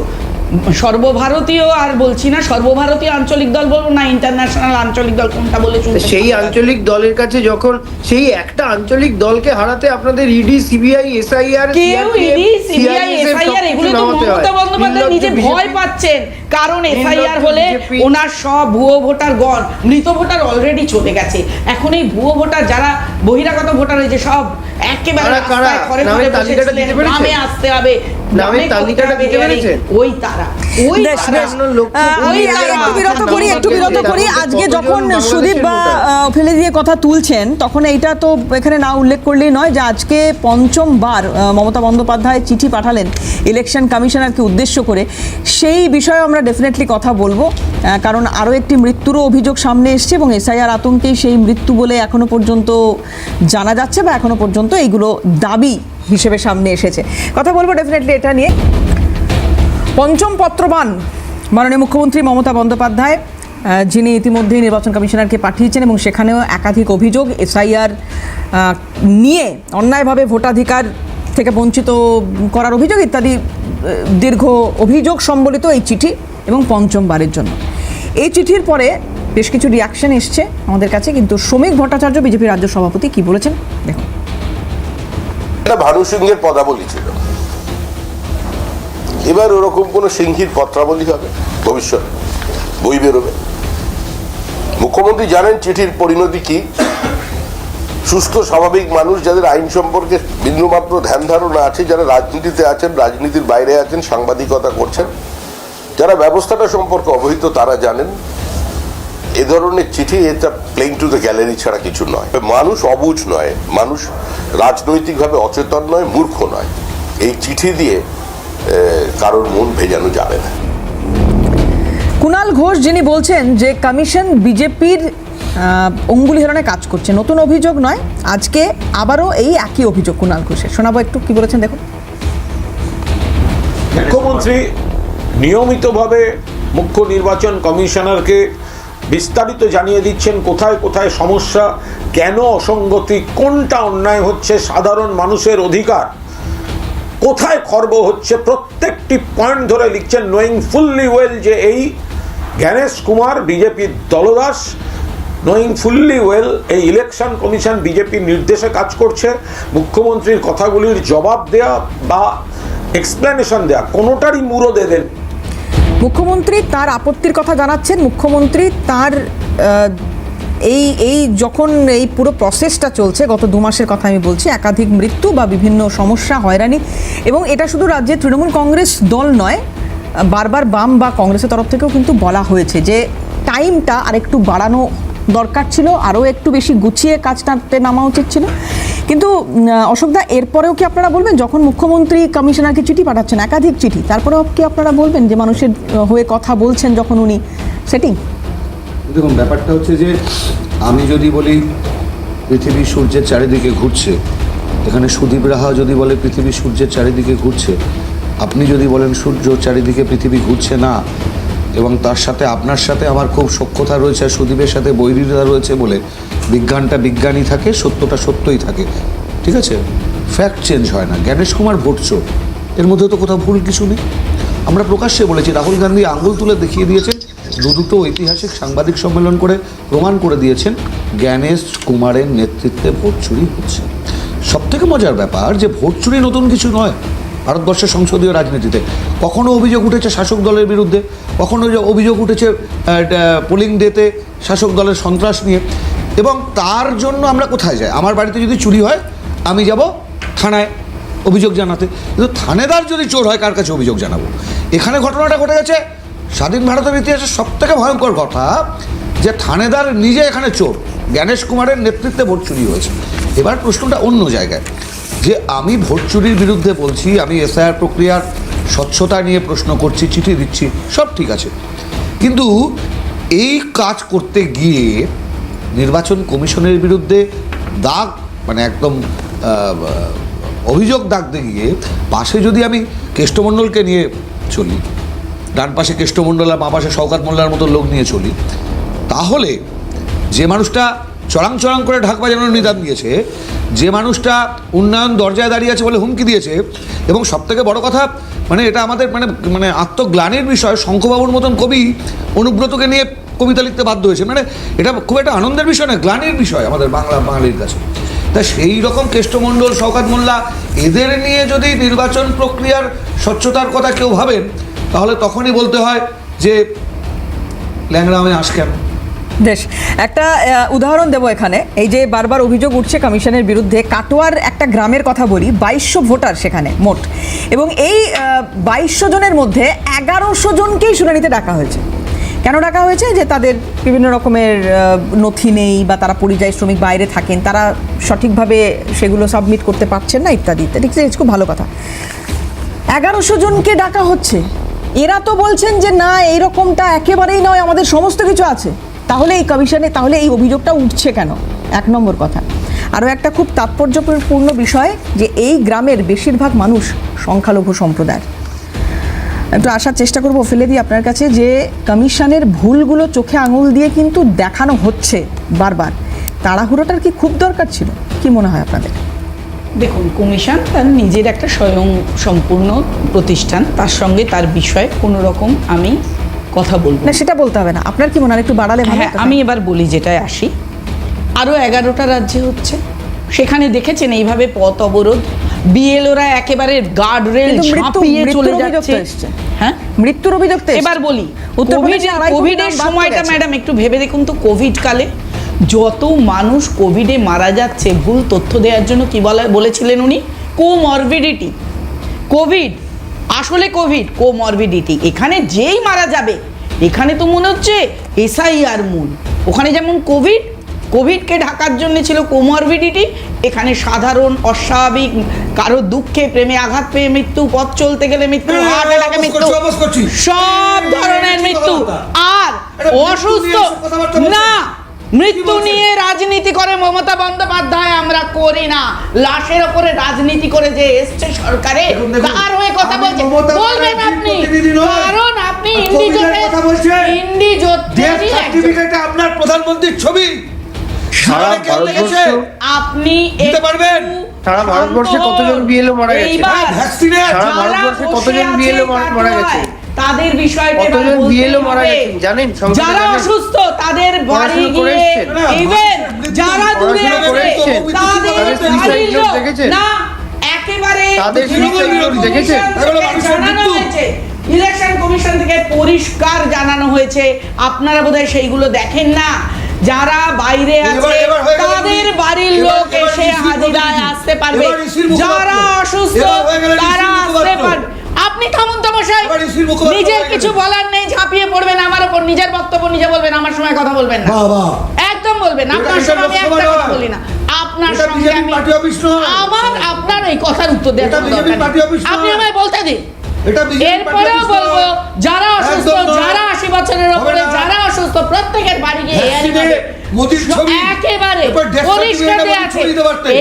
সর্বভারতীয় আর বলছি না, সর্বভারতীয় আঞ্চলিক দল বলবো না ইন্টারন্যাশনাল আঞ্চলিক দল কোনটা বলে সেই আঞ্চলিক দলের কাছে যখন সেই একটা আঞ্চলিক দলকে হারাতে আপনাদের ইডি, সিবিআই, এসআইআর, এগুলো তো মমতা বন্দ্যোপাধ্যায় নিজে ভয় পাচ্ছেন, কারণ এসআইআর হলে ওনার সব ভুয়ো ভোটার গণ, মৃত ভোটার অলরেডি চলে গেছে। এখন এই ভুয়ো ভোটার যারা বহিরাগত ভোটার হয়েছে সব একেবারে নামে আসতে হবে, নামের তালিকাটা দিতে পেরেছেন? ওই তারা একটু বিরত করি। আজকে যখন সুদীপ ফেলে দিয়ে কথা তুলছেন তখন এইটা তো এখানে না উল্লেখ করলেই নয় যে আজকে পঞ্চমবার মমতা বন্দ্যোপাধ্যায় চিঠি পাঠালেন ইলেকশন কমিশনারকে উদ্দেশ্য করে। সেই বিষয়ে আমরা ডেফিনেটলি কথা বলবো, কারণ আরও একটি মৃত্যুরও অভিযোগ সামনে এসছে এবং এসআইআর আতঙ্কেই সেই মৃত্যু বলে এখনো পর্যন্ত জানা যাচ্ছে বা এখনো পর্যন্ত এইগুলো দাবি হিসেবে সামনে এসেছে। কথা বলবো ডেফিনেটলি এটা নিয়ে। পঞ্চম পত্রবান মাননীয় মুখ্যমন্ত্রী মমতা বন্দ্যোপাধ্যায়, যিনি ইতিমধ্যেই নির্বাচন কমিশনারকে পাঠিয়েছেন এবং সেখানেও একাধিক অভিযোগ এসআইআর নিয়ে অন্যায়ভাবে ভোটাধিকার থেকে বঞ্চিত করার অভিযোগ ইত্যাদি দীর্ঘ অভিযোগ সম্বলিত এই চিঠি এবং পঞ্চমবারের জন্য। এই চিঠির পরে বেশ কিছু রিয়াকশন এসছে আমাদের কাছে, কিন্তু শ্রমিক ভট্টাচার্য বিজেপি রাজ্য সভাপতি কি বলেছেন দেখুন। ভানু সিংহের পদাবলী ছিল, এবার ওরকম কোন সিংহীর পত্রাবলী হবে ভবিষ্যৎ, বই বেরোবে। মুখ্যমন্ত্রী জানেন চিঠির পরিণতি কি। সুস্থ স্বাভাবিক মানুষ যাদের আইন সম্পর্কে বিন্দুমাত্র ধ্যান ধারণা আছে, যারা রাজনীতিতে আছেন, রাজনীতির বাইরে আছেন, সাংবাদিকতা করছেন, যারা ব্যবস্থাটা সম্পর্কে অবহিত, তারা জানেন এ ধরনের চিঠি এটা প্লেইং টু দ্য গ্যালারি ছাড়া কিছু নয়। মানুষ অবুঝ নয়, মানুষ রাজনৈতিকভাবে অচেতন নয়, মূর্খ নয়। এই চিঠি দিয়ে কারোর মন ভেজানো যাবে না। কুণাল ঘোষ যিনি বলছেন যে কমিশন বিজেপির অঙ্গুলি হেলনে কাজ করছে, নতুন অভিযোগ নয়, আজকে আবারও এই একই অভিযোগ কুণাল ঘোষের। শোনাবো একটু কি বলেছেন দেখুন। মুখ্যমন্ত্রী নিয়মিতভাবে মুখ্য নির্বাচন কমিশনারকে বিস্তারিত জানিয়ে দিচ্ছেন কোথায় কোথায় সমস্যা, কেন অসঙ্গতি, কোনটা অন্যায় হচ্ছে, সাধারণ মানুষের অধিকার কোথায় খর্ব হচ্ছে, প্রত্যেকটি পয়েন্ট ধরে লিখছেন, নোয়িং ফুললি ওয়েল যে এই জ্ঞানেশ কুমার বিজেপির দলদাস, নোয়িং ফুললি ওয়েল এই ইলেকশন কমিশন বিজেপির নির্দেশে কাজ করছে। মুখ্যমন্ত্রীর কথাগুলির জবাব দেয়া বা এক্সপ্লেনেশন দেয়া কোনোটারই মুরদে দেন। মুখ্যমন্ত্রী তার আপত্তির কথা জানাচ্ছেন। মুখ্যমন্ত্রী তার এই যখন এই পুরো প্রসেসটা চলছে, গত 2 মাসের কথা আমি বলছি, একাধিক মৃত্যু বা বিভিন্ন সমস্যা, হয়রানি, এবং এটা শুধু রাজ্যে তৃণমূল কংগ্রেস দল নয়, বারবার বাম বা কংগ্রেসের তরফ থেকেও কিন্তু বলা হয়েছে যে টাইমটা আরেকটু বাড়ানো দরকার ছিল, আরও একটু বেশি গুছিয়ে কাজটাতে নামা উচিত ছিল। কিন্তু অশোকদা, এরপরেও কি আপনারা বলবেন, যখন মুখ্যমন্ত্রী কমিশনারকে চিঠি পাঠাচ্ছেন, একাধিক চিঠি, তারপরেও কি আপনারা বলবেন যে মানুষের হয়ে কথা বলছেন যখন উনি সেটিং? দেখুন, ব্যাপারটা হচ্ছে যে আমি যদি বলি পৃথিবী সূর্যের চারিদিকে ঘুরছে, এখানে সুদীপ রাহা যদি বলে পৃথিবী সূর্যের চারিদিকে ঘুরছে, আপনি যদি বলেন সূর্য চারিদিকে পৃথিবী ঘুরছে না, এবং তার সাথে আপনার সাথে আমার খুব সখ্যতা রয়েছে, সুদীপের সাথে বৈরিতা রয়েছে বলে বিজ্ঞানটা বিজ্ঞানই থাকে, সত্যটা সত্যই থাকে, ঠিক আছে? ফ্যাক্ট চেঞ্জ হয় না। জ্ঞানেশ কুমার ভোটচোর, এর মধ্যে তো কোথাও ভুল কিছু নেই। আমরা প্রকাশ্যে বলেছি, রাহুল গান্ধী আঙুল তুলে দেখিয়ে দিয়েছেন, দুটো ঐতিহাসিক সাংবাদিক সম্মেলন করে প্রমাণ করে দিয়েছেন জ্ঞানেশ কুমারের নেতৃত্বে ভোট চুরি হচ্ছে। সবথেকে মজার ব্যাপার যে ভোট চুরি নতুন কিছু নয়, ভারতবর্ষের সংসদীয় রাজনীতিতে। কখনো অভিযোগ উঠেছে শাসক দলের বিরুদ্ধে, কখনো অভিযোগ উঠেছে পোলিং ডেতে শাসক দলের সন্ত্রাস নিয়ে। এবং তার জন্য আমরা কোথায় যাই? আমার বাড়িতে যদি চুরি হয় আমি যাব থানায় অভিযোগ জানাতে, কিন্তু থানেদার যদি চোর হয় কার কাছে অভিযোগ জানাবো? এখানে ঘটনাটা ঘটে গেছে স্বাধীন ভারতের ইতিহাসের সবথেকে ভয়ঙ্কর কথা, যে থানেদার নিজে এখানে চোর। জ্ঞানেশ কুমারের নেতৃত্বে ভোট চুরি হয়েছে। এবার প্রশ্নটা অন্য জায়গায়, যে আমি ভোট চুরির বিরুদ্ধে বলছি, আমি এসআইআর প্রক্রিয়ার স্বচ্ছতা নিয়ে প্রশ্ন করছি, চিঠি দিচ্ছি, সব ঠিক আছে, কিন্তু এই কাজ করতে গিয়ে নির্বাচন কমিশনের বিরুদ্ধে দাগ, মানে একদম অভিযোগ দাগতে গিয়ে পাশে যদি আমি কেষ্টমণ্ডলকে নিয়ে চলি, ডান পাশে কেষ্টমণ্ডল আর বাঁ পাশে শওকত মোল্লার মতো লোক নিয়ে চলি, তাহলে যে মানুষটা চড়াং চড়াং করে ঢাক বাজানোর নিদান দিয়েছে, যে মানুষটা উন্নয়ন দরজায় দাঁড়িয়ে আছে বলে হুমকি দিয়েছে, এবং সবথেকে বড় কথা, মানে এটা আমাদের মানে আত্মগ্লানির বিষয়, শঙ্খবাবুর মতন কবি অনুব্রতকে নিয়ে কবিতা লিখতে বাধ্য হয়েছে। মানে এটা খুব একটা আনন্দের বিষয় না, গ্লানির বিষয় আমাদের বাঙালির কাছে। তা সেই রকম কেষ্টমণ্ডল, শওকত মোল্লা, এদের নিয়ে যদি নির্বাচন প্রক্রিয়ার স্বচ্ছতার কথা কেউ ভাবেন, তাহলে তখনই বলতে হয় যে ল্যাংড়া আমি আস কেন। বেশ, একটা উদাহরণ দেবো এখানে। এই যে বারবার অভিযোগ উঠছে কমিশনের বিরুদ্ধে, কাটোয়ার একটা গ্রামের কথা বলি, 2200 ভোটার সেখানে মোট, এবং এই 2200 জনের মধ্যে 1100 জনকেই শুনানিতে ডাকা হয়েছে। কেন ডাকা হয়েছে? যে তাদের বিভিন্ন রকমের নথি নেই, বা তারা পরিযায়ী শ্রমিক, বাইরে থাকেন, তারা সঠিকভাবে সেগুলো সাবমিট করতে পারছেন না, ইত্যাদি ইত্যাদি। ঠিক আছে, খুব ভালো কথা। 1100 জনকে ডাকা হচ্ছে, এরা তো বলছেন যে না, এইরকমটা একেবারেই নয়, আমাদের সমস্ত কিছু আছে। তাহলে এই কমিশনে, তাহলে এই অভিযোগটা উঠছে কেন? এক নম্বর কথা। আরও একটা খুব তাৎপর্যপূর্ণ বিষয়, যে এই গ্রামের বেশিরভাগ মানুষ সংখ্যালঘু সম্প্রদায়ের। একটু আসার চেষ্টা করবো ফেলে দিই আপনার কাছে, যে কমিশনের ভুলগুলো চোখে আঙুল দিয়ে কিন্তু দেখানো হচ্ছে বারবার। তাড়াহুড়োটার কি খুব দরকার ছিল? কি মনে হয় আপনাদের? দেখুন, কমিশন তার নিজের একটা স্বয়ং সম্পূর্ণ প্রতিষ্ঠান, তার সঙ্গে তার বিষয়ে কোনো রকম আমি কথা বলবো না, সেটা বলতে হবে না। আপনার কি মনে হয় একটু বাড়ালে ভালো হ্যাঁ, হতো? আমি এবার বলি, যেটায় আসি, আরও 11টা রাজ্যে হচ্ছে। সেখানে দেখেছেন এইভাবে পথ অবরোধ, বিএলওরা একেবারে গার্ড রেল ছাপিয়ে চলে যাচ্ছে। হ্যাঁ, মৃত্যুর অভিযোগ তো এবার বলি, উত্তরপ্রদেশে কোভিডের সময়টা ম্যাডাম একটু ভেবে দেখুন তো, কোভিড কালে যত মানুষ কোভিডে মারা যাচ্ছে, ভুল তথ্য দেওয়ার জন্য কি বলেছিলেন উনি? কোমরবিডিটি। কোভিড আসলে কোভিড কোমরবিডিটি। এখানে যেই মারা যাবে, এখানে তো মনে হচ্ছে এসআইআর মূল। ওখানে যেমন কোভিডকে ঢাকার জন্য ছিল কোমরবিডিটি, এখানে সাধারণ অস্বাভাবিক কারো দুঃখে, প্রেমে আঘাত পেয়ে মৃত্যু, পথ চলতে গেলে মৃত্যু, হার্ট অ্যাটাকে মৃত্যু, সব ধরনের মৃত্যু। আর অসুস্থ না, মৃত্যু নিয়ে রাজনীতি করে মমতা বন্দ্যোপাধ্যায় আমরা করি না। লাশের ওপরে রাজনীতি করে যে এসছে সরকারে, তার হয়ে কথা বলছে, বলবেন আপনি, কারণ আপনি ইন্ডি জোট আপনার প্রধানমন্ত্রীর ছবি সারা ভারতবর্ষ, আপনি দিতে পারবেন? সারা ভারতবর্ষে কতজন বিএলও মারা গেছে? সারা ভারতবর্ষে কতজন বিএলও মারা গেছে? তাদের বিষয়টা কতজন বিএলও মারা গেছেন জানেন? যারা অসুস্থ তাদের বাড়ি গিয়ে, ইভেন যারা দূরে আছে তাদের বাড়ির লোক না, একেবারে তাদের দেখেছেন? জানানো হয়েছে, ইলেকশন কমিশন থেকে পরিষ্কার জানানো হয়েছে। আপনারা বোধহয় সেইগুলো দেখেন না। যারা বাইরে আছে তাদের বাড়ির লোক এসে হাজিরায় আসতে পারবে, যারা অসুস্থ তারা আসতে পারবে। আপনি থামুন তো মশাই, নিজের কিছু বলার নেই, ঝাঁপিয়ে পড়বেন আমার উপর, নিজের বক্তব্য নিজে বলবেন, আমার সময় কথা বলবেন না, একদম বলবেন। আপনার সঙ্গে আমি একটা কথা বলি না, আপনার সঙ্গে আমি আপনার এই কথার উত্তর দেওয়ার দরকার নেই, আপনি আমায় বলতে দিন। এরপরেও বলবো, যারা অসুস্থ, যারা 80 বছরের উপরে, যারা অসুস্থ, প্রত্যেকের বাড়ি গিয়ে একেবারে পরিষ্কার আছে।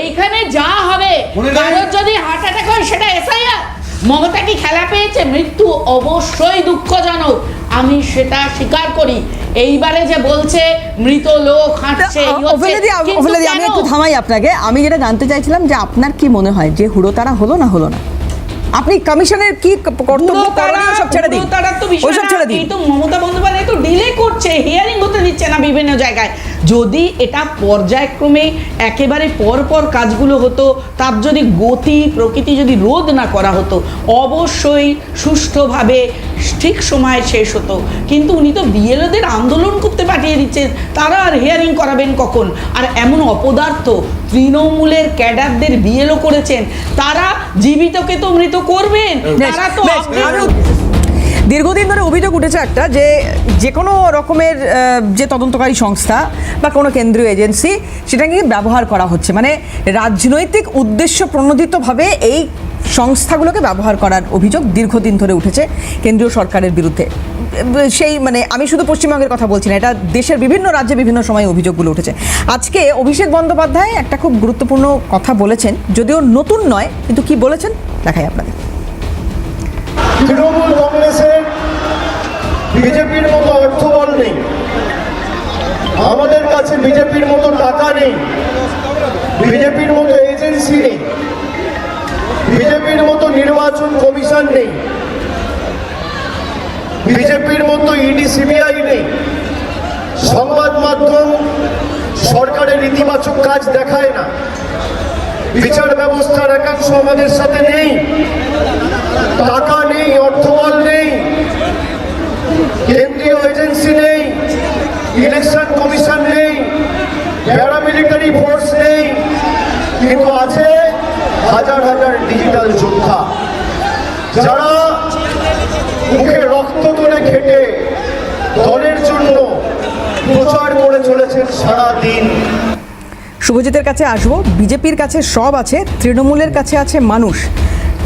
এইখানে যা হবে, কারোর যদি হার্ট অ্যাটাক হয় সেটা এসআইআর। মমতা কি খেলা পেয়েছে? মৃত্যু অবশ্যই দুঃখজনক, আমি সেটা স্বীকার করি। এইবারে যে বলছে মৃত লোক হাঁটছে, আমি একটু থামাই আপনাকে। আমি যেটা জানতে চাইছিলাম, যে আপনার কি মনে হয় যে হুড়োতাড়া হলো না হলো না? আপনি কমিশনের কি কর্তব্য করণীয় সব ছেড়ে দিন, ওই সব ছেড়ে দিন। এই তো মমতা বন্দ্যোপাধ্যায় তো ডিলে করছে, হিয়ারিং হতে দিচ্ছে না বিভিন্ন জায়গায়। যদি এটা পর্যায়ক্রমে একেবারে পরপর কাজগুলো হতো, তার যদি গতি প্রকৃতি যদি রোধ না করা হতো, অবশ্যই সুষ্ঠুভাবে ঠিক সময়ে শেষ হতো। কিন্তু উনি তো বিএলওদের আন্দোলন করতে পাঠিয়ে দিচ্ছেন, তারা আর হিয়ারিং করাবেন কখন? আর এমন অপদার্থ তৃণমূলের ক্যাডারদের বিএলও করেছেন, তারা জীবিতকে তো মৃত করবেন, তারা তো দীর্ঘদিন ধরে অভিযোগ উঠেছে একটা, যে কোনো রকমের যে তদন্তকারী সংস্থা বা কোনো কেন্দ্রীয় এজেন্সি সেটাকে ব্যবহার করা হচ্ছে, মানে রাজনৈতিক উদ্দেশ্য প্রণোদিতভাবে এই সংস্থাগুলোকে ব্যবহার করার অভিযোগ দীর্ঘদিন ধরে উঠেছে কেন্দ্রীয় সরকারের বিরুদ্ধে। সেই মানে আমি শুধু পশ্চিমবঙ্গের কথা বলছি না, এটা দেশের বিভিন্ন রাজ্যে বিভিন্ন সময় অভিযোগগুলো উঠেছে। আজকে অভিষেক বন্দ্যোপাধ্যায় একটা খুব গুরুত্বপূর্ণ কথা বলেছেন, যদিও নতুন নয়, কিন্তু কি বলেছেন দেখাই আপনাদের। তৃণমূল কংগ্রেসের বিজেপির মতো অর্থবল নেই, আমাদের কাছে বিজেপির মতো টাকা নেই, বিজেপির মতো এজেন্সি নেই, বিজেপির মতো নির্বাচন কমিশন নেই, বিজেপির মতো ইডি সিবিআই নেই, সংবাদ মাধ্যম সরকারের ইতিবাচক কাজ দেখায় না, বিচার ব্যবস্থার একাংশ আমাদের সাথে নেই, টাকা নেই, অর্থবল নেই, কেন্দ্রীয় এজেন্সি নেই, ইলেকশন কমিশন নেই, প্যারামিলিটারি ফোর্স নেই, কিন্তু আছে হাজার হাজার ডিজিটাল যোদ্ধা যারা মুখে রক্ত তুলে খেটে দলের জন্য প্রচার করে চলেছেন সারা দিন। শুভজিতের কাছে আসবো। বিজেপির কাছে সব আছে, তৃণমূলের কাছে আছে মানুষ।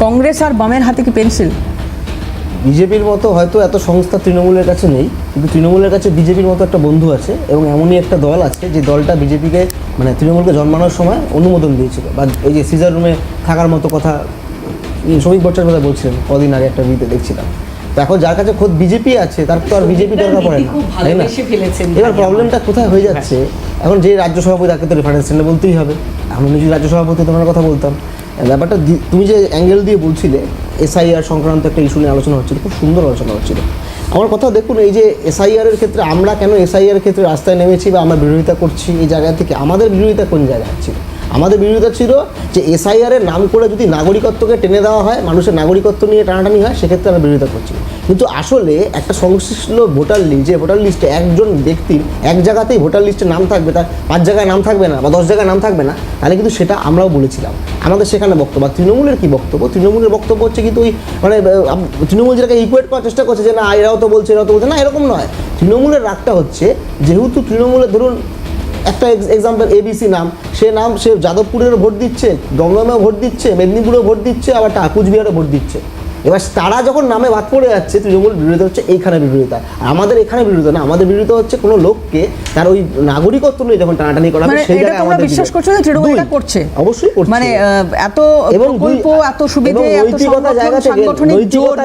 কংগ্রেস আর বামের হাতে কি পেন্সিল? বিজেপির মতো হয়তো এত সংস্থা তৃণমূলের কাছে নেই, কিন্তু তৃণমূলের কাছে বিজেপির মতো একটা বন্ধু আছে, এবং এমনই একটা দল আছে যে দলটা বিজেপিকে মানে তৃণমূলকে জন্মানোর সময় অনুমোদন দিয়েছিল, বা এই যে সিজার রুমে থাকার মতো কথা শ্রমিক ভট্টাচার্যের কথা বলছিলেন কদিন আগে একটা ভিডিওতে দেখছিলাম। তো এখন যার কাছে খোদ বিজেপি আছে তার তো আর বিজেপি দরকার পড়ে না, তাই না? এবার প্রবলেমটা কোথায় হয়ে যাচ্ছে, এখন যে রাজ্য সভাপতি তাকে তো রেফারেন্স টেনে বলতেই হবে। আমি যদি রাজ্য সভাপতি তোমার কথা বলতাম, ব্যাপারটা তুমি যে অ্যাঙ্গেল দিয়ে বলছিলে এসআইআর সংক্রান্ত একটা ইস্যু নিয়ে আলোচনা হচ্ছিল, খুব সুন্দর আলোচনা হচ্ছিল। আমার কথা দেখুন, এই যে এসআইআর এর ক্ষেত্রে আমরা কেন এসআইআর এর ক্ষেত্রে রাস্তায় নেমেছি বা আমরা বিরোধিতা করছি, এই জায়গা থেকে আমাদের বিরোধিতা কোন জায়গায় ছিল? আমাদের বিরোধিতা ছিল যে এসআইআর এর নাম করে যদি নাগরিকত্বকে টেনে দেওয়া হয়, মানুষের নাগরিকত্ব নিয়ে টানাটানি হয়, সেক্ষেত্রে আমরা বিরোধিতা করছি। কিন্তু আসলে একটা সংশ্লিষ্ট ভোটার লিস্ট, যে ভোটার লিস্টে একজন ব্যক্তির এক জায়গাতেই ভোটার লিস্টে নাম থাকবে, তার 5 জায়গায় নাম থাকবে না বা 10 জায়গায় নাম থাকবে না, তাহলে কিন্তু সেটা আমরাও বলেছিলাম। আমাদের সেখানে বক্তব্য। তৃণমূলের কি বক্তব্য? তৃণমূলের বক্তব্য হচ্ছে কিন্তু ওই মানে তৃণমূল যেটাকে ইকুয়েট করার চেষ্টা করছে যে না এরাও তো বলছে, এরাও তো বলছে না, এরকম নয়। তৃণমূলের রাগটা হচ্ছে যেহেতু তৃণমূলের ধরুন একটা এক্সাম্পল এবিসি নাম, সে যাদবপুরেরও ভোট দিচ্ছে, দমদমেও ভোট দিচ্ছে, মেদিনীপুরেও ভোট দিচ্ছে, আবার কুচবিহারও ভোট দিচ্ছে। এবার তারা যখন নামে বাদ পড়ে যাচ্ছে, তৃণমূল বিরোধিতা হচ্ছে এইখানে বিরোধিতা। আমাদের এখানে বিরোধিতা না, আমাদের বিরোধিতা হচ্ছে কোনো লোককে তার ওই নাগরিকত্ব নিয়ে যখন টানাটানি করা হবে, সেই জায়গায় আমাদের বিশ্বাস করছে যে তৃণমূল এটা করছে, অবশ্যই করছে, মানে এত প্রকল্প, এত সুবিধা, নৈতিকতা জায়গা থেকে, নৈতিকতা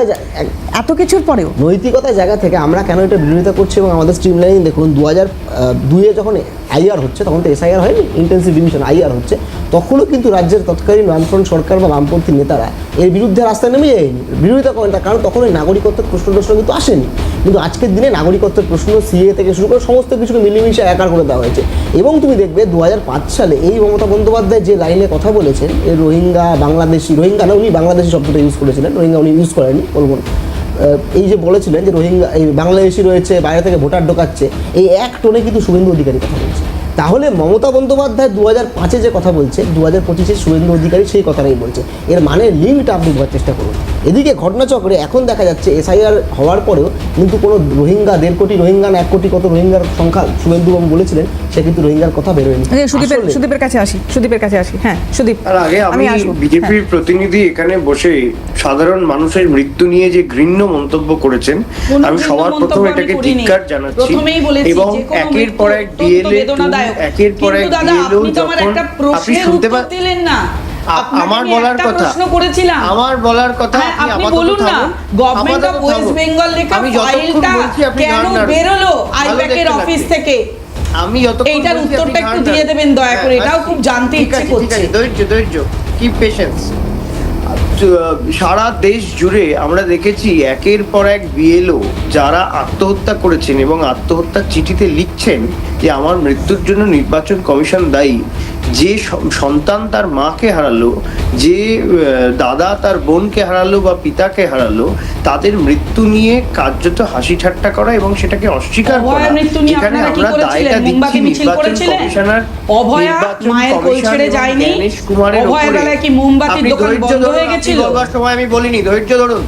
এত কিছুর পরেও নৈতিকতার জায়গা থেকে আমরা কেন এটা বিরোধিতা করছি। এবং আমাদের স্ট্রিমলাইন দেখুন, 2002-এ যখন আইআর হচ্ছে, তখন তো এসআইআর হয়নি, ইন্টেন্সিভ রিভিশন আইআর হচ্ছে, তখনও কিন্তু রাজ্যের তৎকালীন বামফ্রন্ট সরকার বা বামপন্থী নেতারা এর বিরুদ্ধে রাস্তায় নেমে যায়নি, বিরোধিতা করেন, তার কারণ তখন ওই নাগরিকত্বের প্রশ্ন কিন্তু আসেনি। কিন্তু আজকের দিনে নাগরিকত্বের প্রশ্ন সিএ থেকে শুরু করে সমস্ত কিছুকে মিলেমিশে একার করে দেওয়া হয়েছে। এবং তুমি দেখবে 2005 সালে এই মমতা বন্দ্যোপাধ্যায় যে লাইনে কথা বলেছেন, এই রোহিঙ্গা বাংলাদেশি, রোহিঙ্গা না, উনি বাংলাদেশি শব্দটা ইউজ করেছিলেন, রোহিঙ্গা উনি ইউজ করেননি, বলবো এই যে বলেছিলেন যে রোহিঙ্গা এই বাংলাদেশি রয়েছে, বাইরে থেকে ভোটার ঢোকাচ্ছে, এই এক টোনে কিন্তু শুভেন্দু অধিকারী কথা বলছে। তাহলে মমতা বন্দ্যোপাধ্যায় 2005-এ যে কথা বলছে, 2025-এ শুভেন্দু অধিকারী সেই কথাটাই বলছে। এর মানে লিঙ্কটা আপনি বোঝার চেষ্টা করুন। এদিকে ঘটনাচক্রে এখন দেখা যাচ্ছে এসআইআর হওয়ার পরেও কিন্তু কোনো রোহিঙ্গা, 1.5 কোটি রোহিঙ্গা না 1 কোটি কত রোহিঙ্গার সংখ্যা শুভেন্দুবাবু বলেছিলেন, সে কিন্তু রোহিঙ্গার কথা বেরোয়নি। সুদীপের কাছে আসি। হ্যাঁ সুদীপ, তার আগে আমি বিজেপির প্রতিনিধি এখানে বসে সাধারণ মানুষের মৃত্যু নিয়ে যে ঘৃণ্য মন্তব্য করেছেন, আমি সবার প্রথমে এটাকে ধিক্কার জানাচ্ছি। এবং একের পর এক ডিএলএ, একের পর এক ডিএলও, যখন আপনি শুনতে পাচ্ছেন না আমার বলার কথা, আমার বলার কথা, আপনি বলুন না, গভর্নমেন্ট অফ ওয়েস্ট বেঙ্গল লেখা ফাইলটা কেন বেরোলো আইপ্যাকের অফিস থেকে? আমি এইটার উত্তরটা একটু দিয়ে দেবেন দয়া করে, এটাও খুব জানতে ইচ্ছে করছে। ধৈর্য, কিপ পেশেন্স। সারা দেশ জুড়ে আমরা দেখেছি একের পর এক বিএলও যারা আত্মহত্যা করেছেন এবং আত্মহত্যার চিঠিতে লিখছেন যে আমার মৃত্যুর জন্য নির্বাচন কমিশন দায়ী। যে সন্তান তার মাকে হারালো, যে দাদা তার বোনকে হারালো বা পিতাকে হারালো, তাদের মৃত্যু নিয়ে কার্যত হাসি ঠাট্টা করা এবং সেটাকে অস্বীকার করা, অভয়ার মৃত্যু নিয়ে যেখানে আপনারা কি আমরা করেছিলেন? দায়টা দিচ্ছি মোমবাতি মিছিল নির্বাচন করেছিলেন? কমিশনার, অভয়া মায়ের কোল ছেড়ে যায়নি? জ্ঞানেশ কুমারের অভয়ার উপরে। বেলায় কি মোমবাতির আপনি দোকান ধৈর্য বন্ধ ধরুন, হয়ে আপনি গেছিল? বলবার সময় আমি বলিনি, ধৈর্য ধরুন।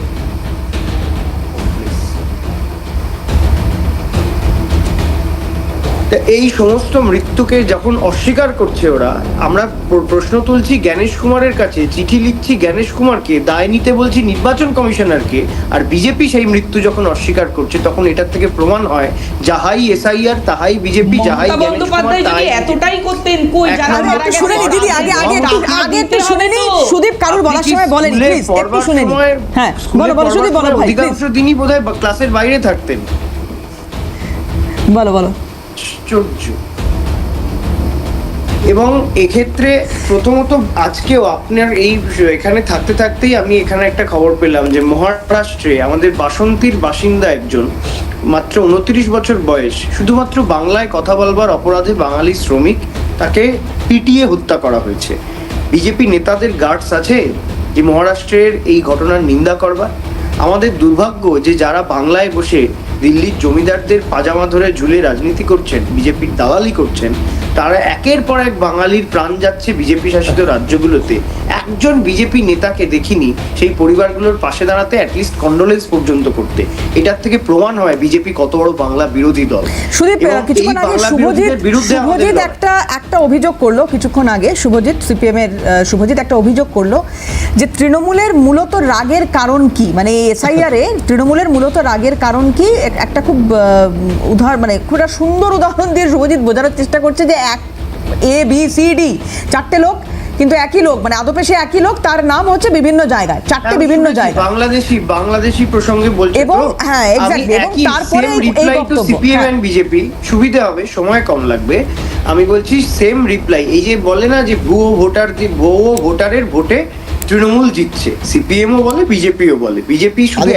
তা এই সমস্ত মৃত্যুকে যখন অস্বীকার করছে ওরা, আমরা প্রশ্ন তুলছি জ্ঞানেশ কুমারের কাছে, চিঠি লিখছি জ্ঞানেশ কুমারকে, দায় নিতে বলছি নির্বাচন কমিশনারকে, আর বিজেপি সেই মৃত্যু যখন অস্বীকার করছে, তখন এটার থেকে প্রমাণ হয় যাহাই এসআইআর তাহাই বিজেপি, যাহাই মমতা জ্ঞানেশ কুমার বন্দ্যোপাধ্যায় যদি তাহাই এতটাই করতেন, কই যারা একদম মারা একটু গেছে শুনে নি দিদি, আগে আগে একটু আগে একটু শুনে নি। সুদীপ কারুর বলার সময় বলেনি, প্লিজ একটু শুনে নি। হ্যাঁ বলো বলো সুদীপ, বলো ভাই অধিকাংশ প্লিজ দিনই বোধহয় ক্লাসের বাইরে থাকতেন। বলো বলো। আশ্চর্য। এবং এক্ষেত্রে প্রথমত আজকেও আপনার এই এখানে থাকতে থাকতেই আমি এখানে একটা খবর পেলাম যে মহারাষ্ট্রে আমাদের বাসন্তীর বাসিন্দা একজন, মাত্র 29 বছর বয়স, শুধুমাত্র বাংলায় কথা বলবার অপরাধে বাঙালি শ্রমিক, তাকে পিটিয়ে হত্যা করা হয়েছে। বিজেপি নেতাদের গার্ডস আছে যে মহারাষ্ট্রের এই ঘটনার নিন্দা করবার? আমাদের দুর্ভাগ্য যে যারা বাংলায় বসে দিল্লির জমিদারদের পাজামা ধরে ঝুলে রাজনীতি করছেন, বিজেপির দালালি করছেন, তারা একের পর এক বাঙালির প্রাণ যাচ্ছে বিজেপি শাসিত রাজ্যগুলোতে। একজন বিজেপি নেতাকে দেখিনি সেই পরিবারগুলোর পাশে দাঁড়াতে, অ্যাটলিস্ট কন্ডোলেন্স পর্যন্ত করতে। এটার থেকে প্রমাণ হয় বিজেপি কত বড় বাংলা বিরোধী দল। সুদীপ এবং কিছুক্ষণ এই আগে বাংলা শুভজিৎ বিরোধীদের বিরুদ্ধে আমাদের লড়াই। একটা অভিযোগ করলো কিছুক্ষণ আগে শুভজিৎ, সিপিএম এর শুভজিৎ একটা অভিযোগ করলো যে তৃণমূলের মূলত রাগের কারণ কি, মানে এসআইআর এ তৃণমূলের মূলত রাগের কারণ কি, একটা খুব মানে খুব একটা সুন্দর উদাহরণ দিয়ে শুভজিৎ বোঝানোর চেষ্টা করছে যে এক ABCD 4টে লোক, কিন্তু একই লোক, মানে আদপে সে একই লোক, তার নাম হচ্ছে বিভিন্ন জায়গায়, 4টে বিভিন্ন জায়গায় বাংলাদেশি প্রসঙ্গে বলছে। এবং হ্যাঁ এক্স্যাক্টলি, এবং তারপরে এই বক্তব্য সিপিএম এন্ড বিজেপি সুবিধা হবে, সময় কম লাগবে। আমি বলছি সেম রিপ্লাই, এই যে বলে না যে ভুয়ো ভোটারের ভোটে তৃণমূল জিতছে, সিপিএমও বলে বিজেপিও বলে। বিজেপি শুধু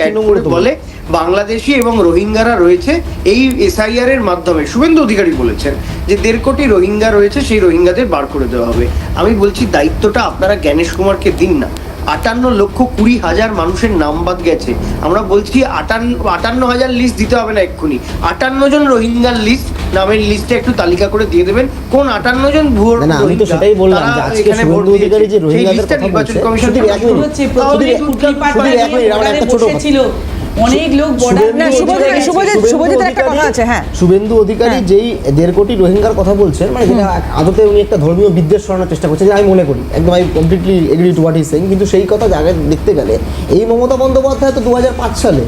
বলে বাংলাদেশি এবং রোহিঙ্গারা রয়েছে এই এসআইআর এর মাধ্যমে। শুভেন্দু অধিকারী বলেছেন যে 1.5 কোটি রোহিঙ্গা রয়েছে, সেই রোহিঙ্গাদের বার করে দেওয়া হবে। আমি বলছি দায়িত্বটা আপনারা জ্ঞানেশ কুমারকে দিন না। 58,20,000 মানুষের নাম বাদ গেছে। আমরা বলছি 58,000 লিস্ট দিতে হবে না এক্ষুনি, 58 জন রোহিঙ্গার লিস্ট, নামের লিস্টে একটু তালিকা করে দিয়ে দেবেন কোন 58 জন ভুয়ো না, আমি তো সেটাই বললাম যে আজকে শুভেন্দু অধিকারী যে রোহিঙ্গাদের কথা নির্বাচন বলছে, কমিশন শুধু এক মিনিট, আমার একটা ছোট কথা। অনেক লোক বর্ডার না, শুভজিতের একটা কথা আছে। হ্যাঁ, শুভেন্দু অধিকারী যেই 1.5 কোটি রোহিঙ্গার কথা বলছেন, মানে যেটা আদতে উনি একটা ধর্মীয় বিদ্বেষ ছড়ানোর চেষ্টা করছেন, আমি মনে করি একদম, I completely agree to what is saying. কিন্তু সেই কথা জায়গায় দেখতে গেলে এই মমতা বন্দ্যোপাধ্যায় তো 2005 সালে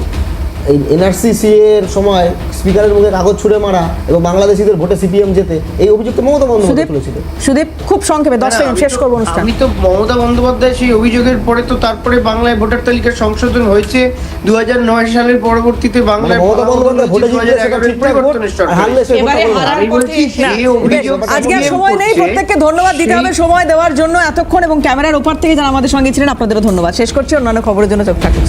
এই এনআরসি এর সময় স্পিকারের মুখে কাগজ ছুঁড়ে মারা এবং বাংলাদেশিদের ভোটে সিপিএম যেতে, এই অভিযোগটা মমতা বন্দ্যোপাধ্যায় তুলেছিল। সুদীপ খুব সংক্ষেপে 10 সেকেন্ড শেষ করব অনুষ্ঠান। আমি তো মমতা বন্দ্যোপাধ্যায় সেই অভিযোগের পরে তো তারপরে বাংলায় ভোটার তালিকার সংশোধন হয়েছে 2009 সালের পরবর্তীতে বাংলায় মমতা বন্দ্যোপাধ্যায় ভোটে জিতলে সেটা ঠিকঠাক ভোট, হারলে সে ভোট করবে না। আমি বলছি সেই অভিযোগ আজকে আর সময় নেই, প্রত্যেককে ধন্যবাদ দিতে হবে সময় দেওয়ার জন্য এতক্ষণ, এবং ক্যামেরার ওপার থেকে যারা আমাদের সঙ্গে ছিলেন আপনাদেরও ধন্যবাদ। শেষ করছি, অন্যান্য খবরের জন্য চোখ থাকুন।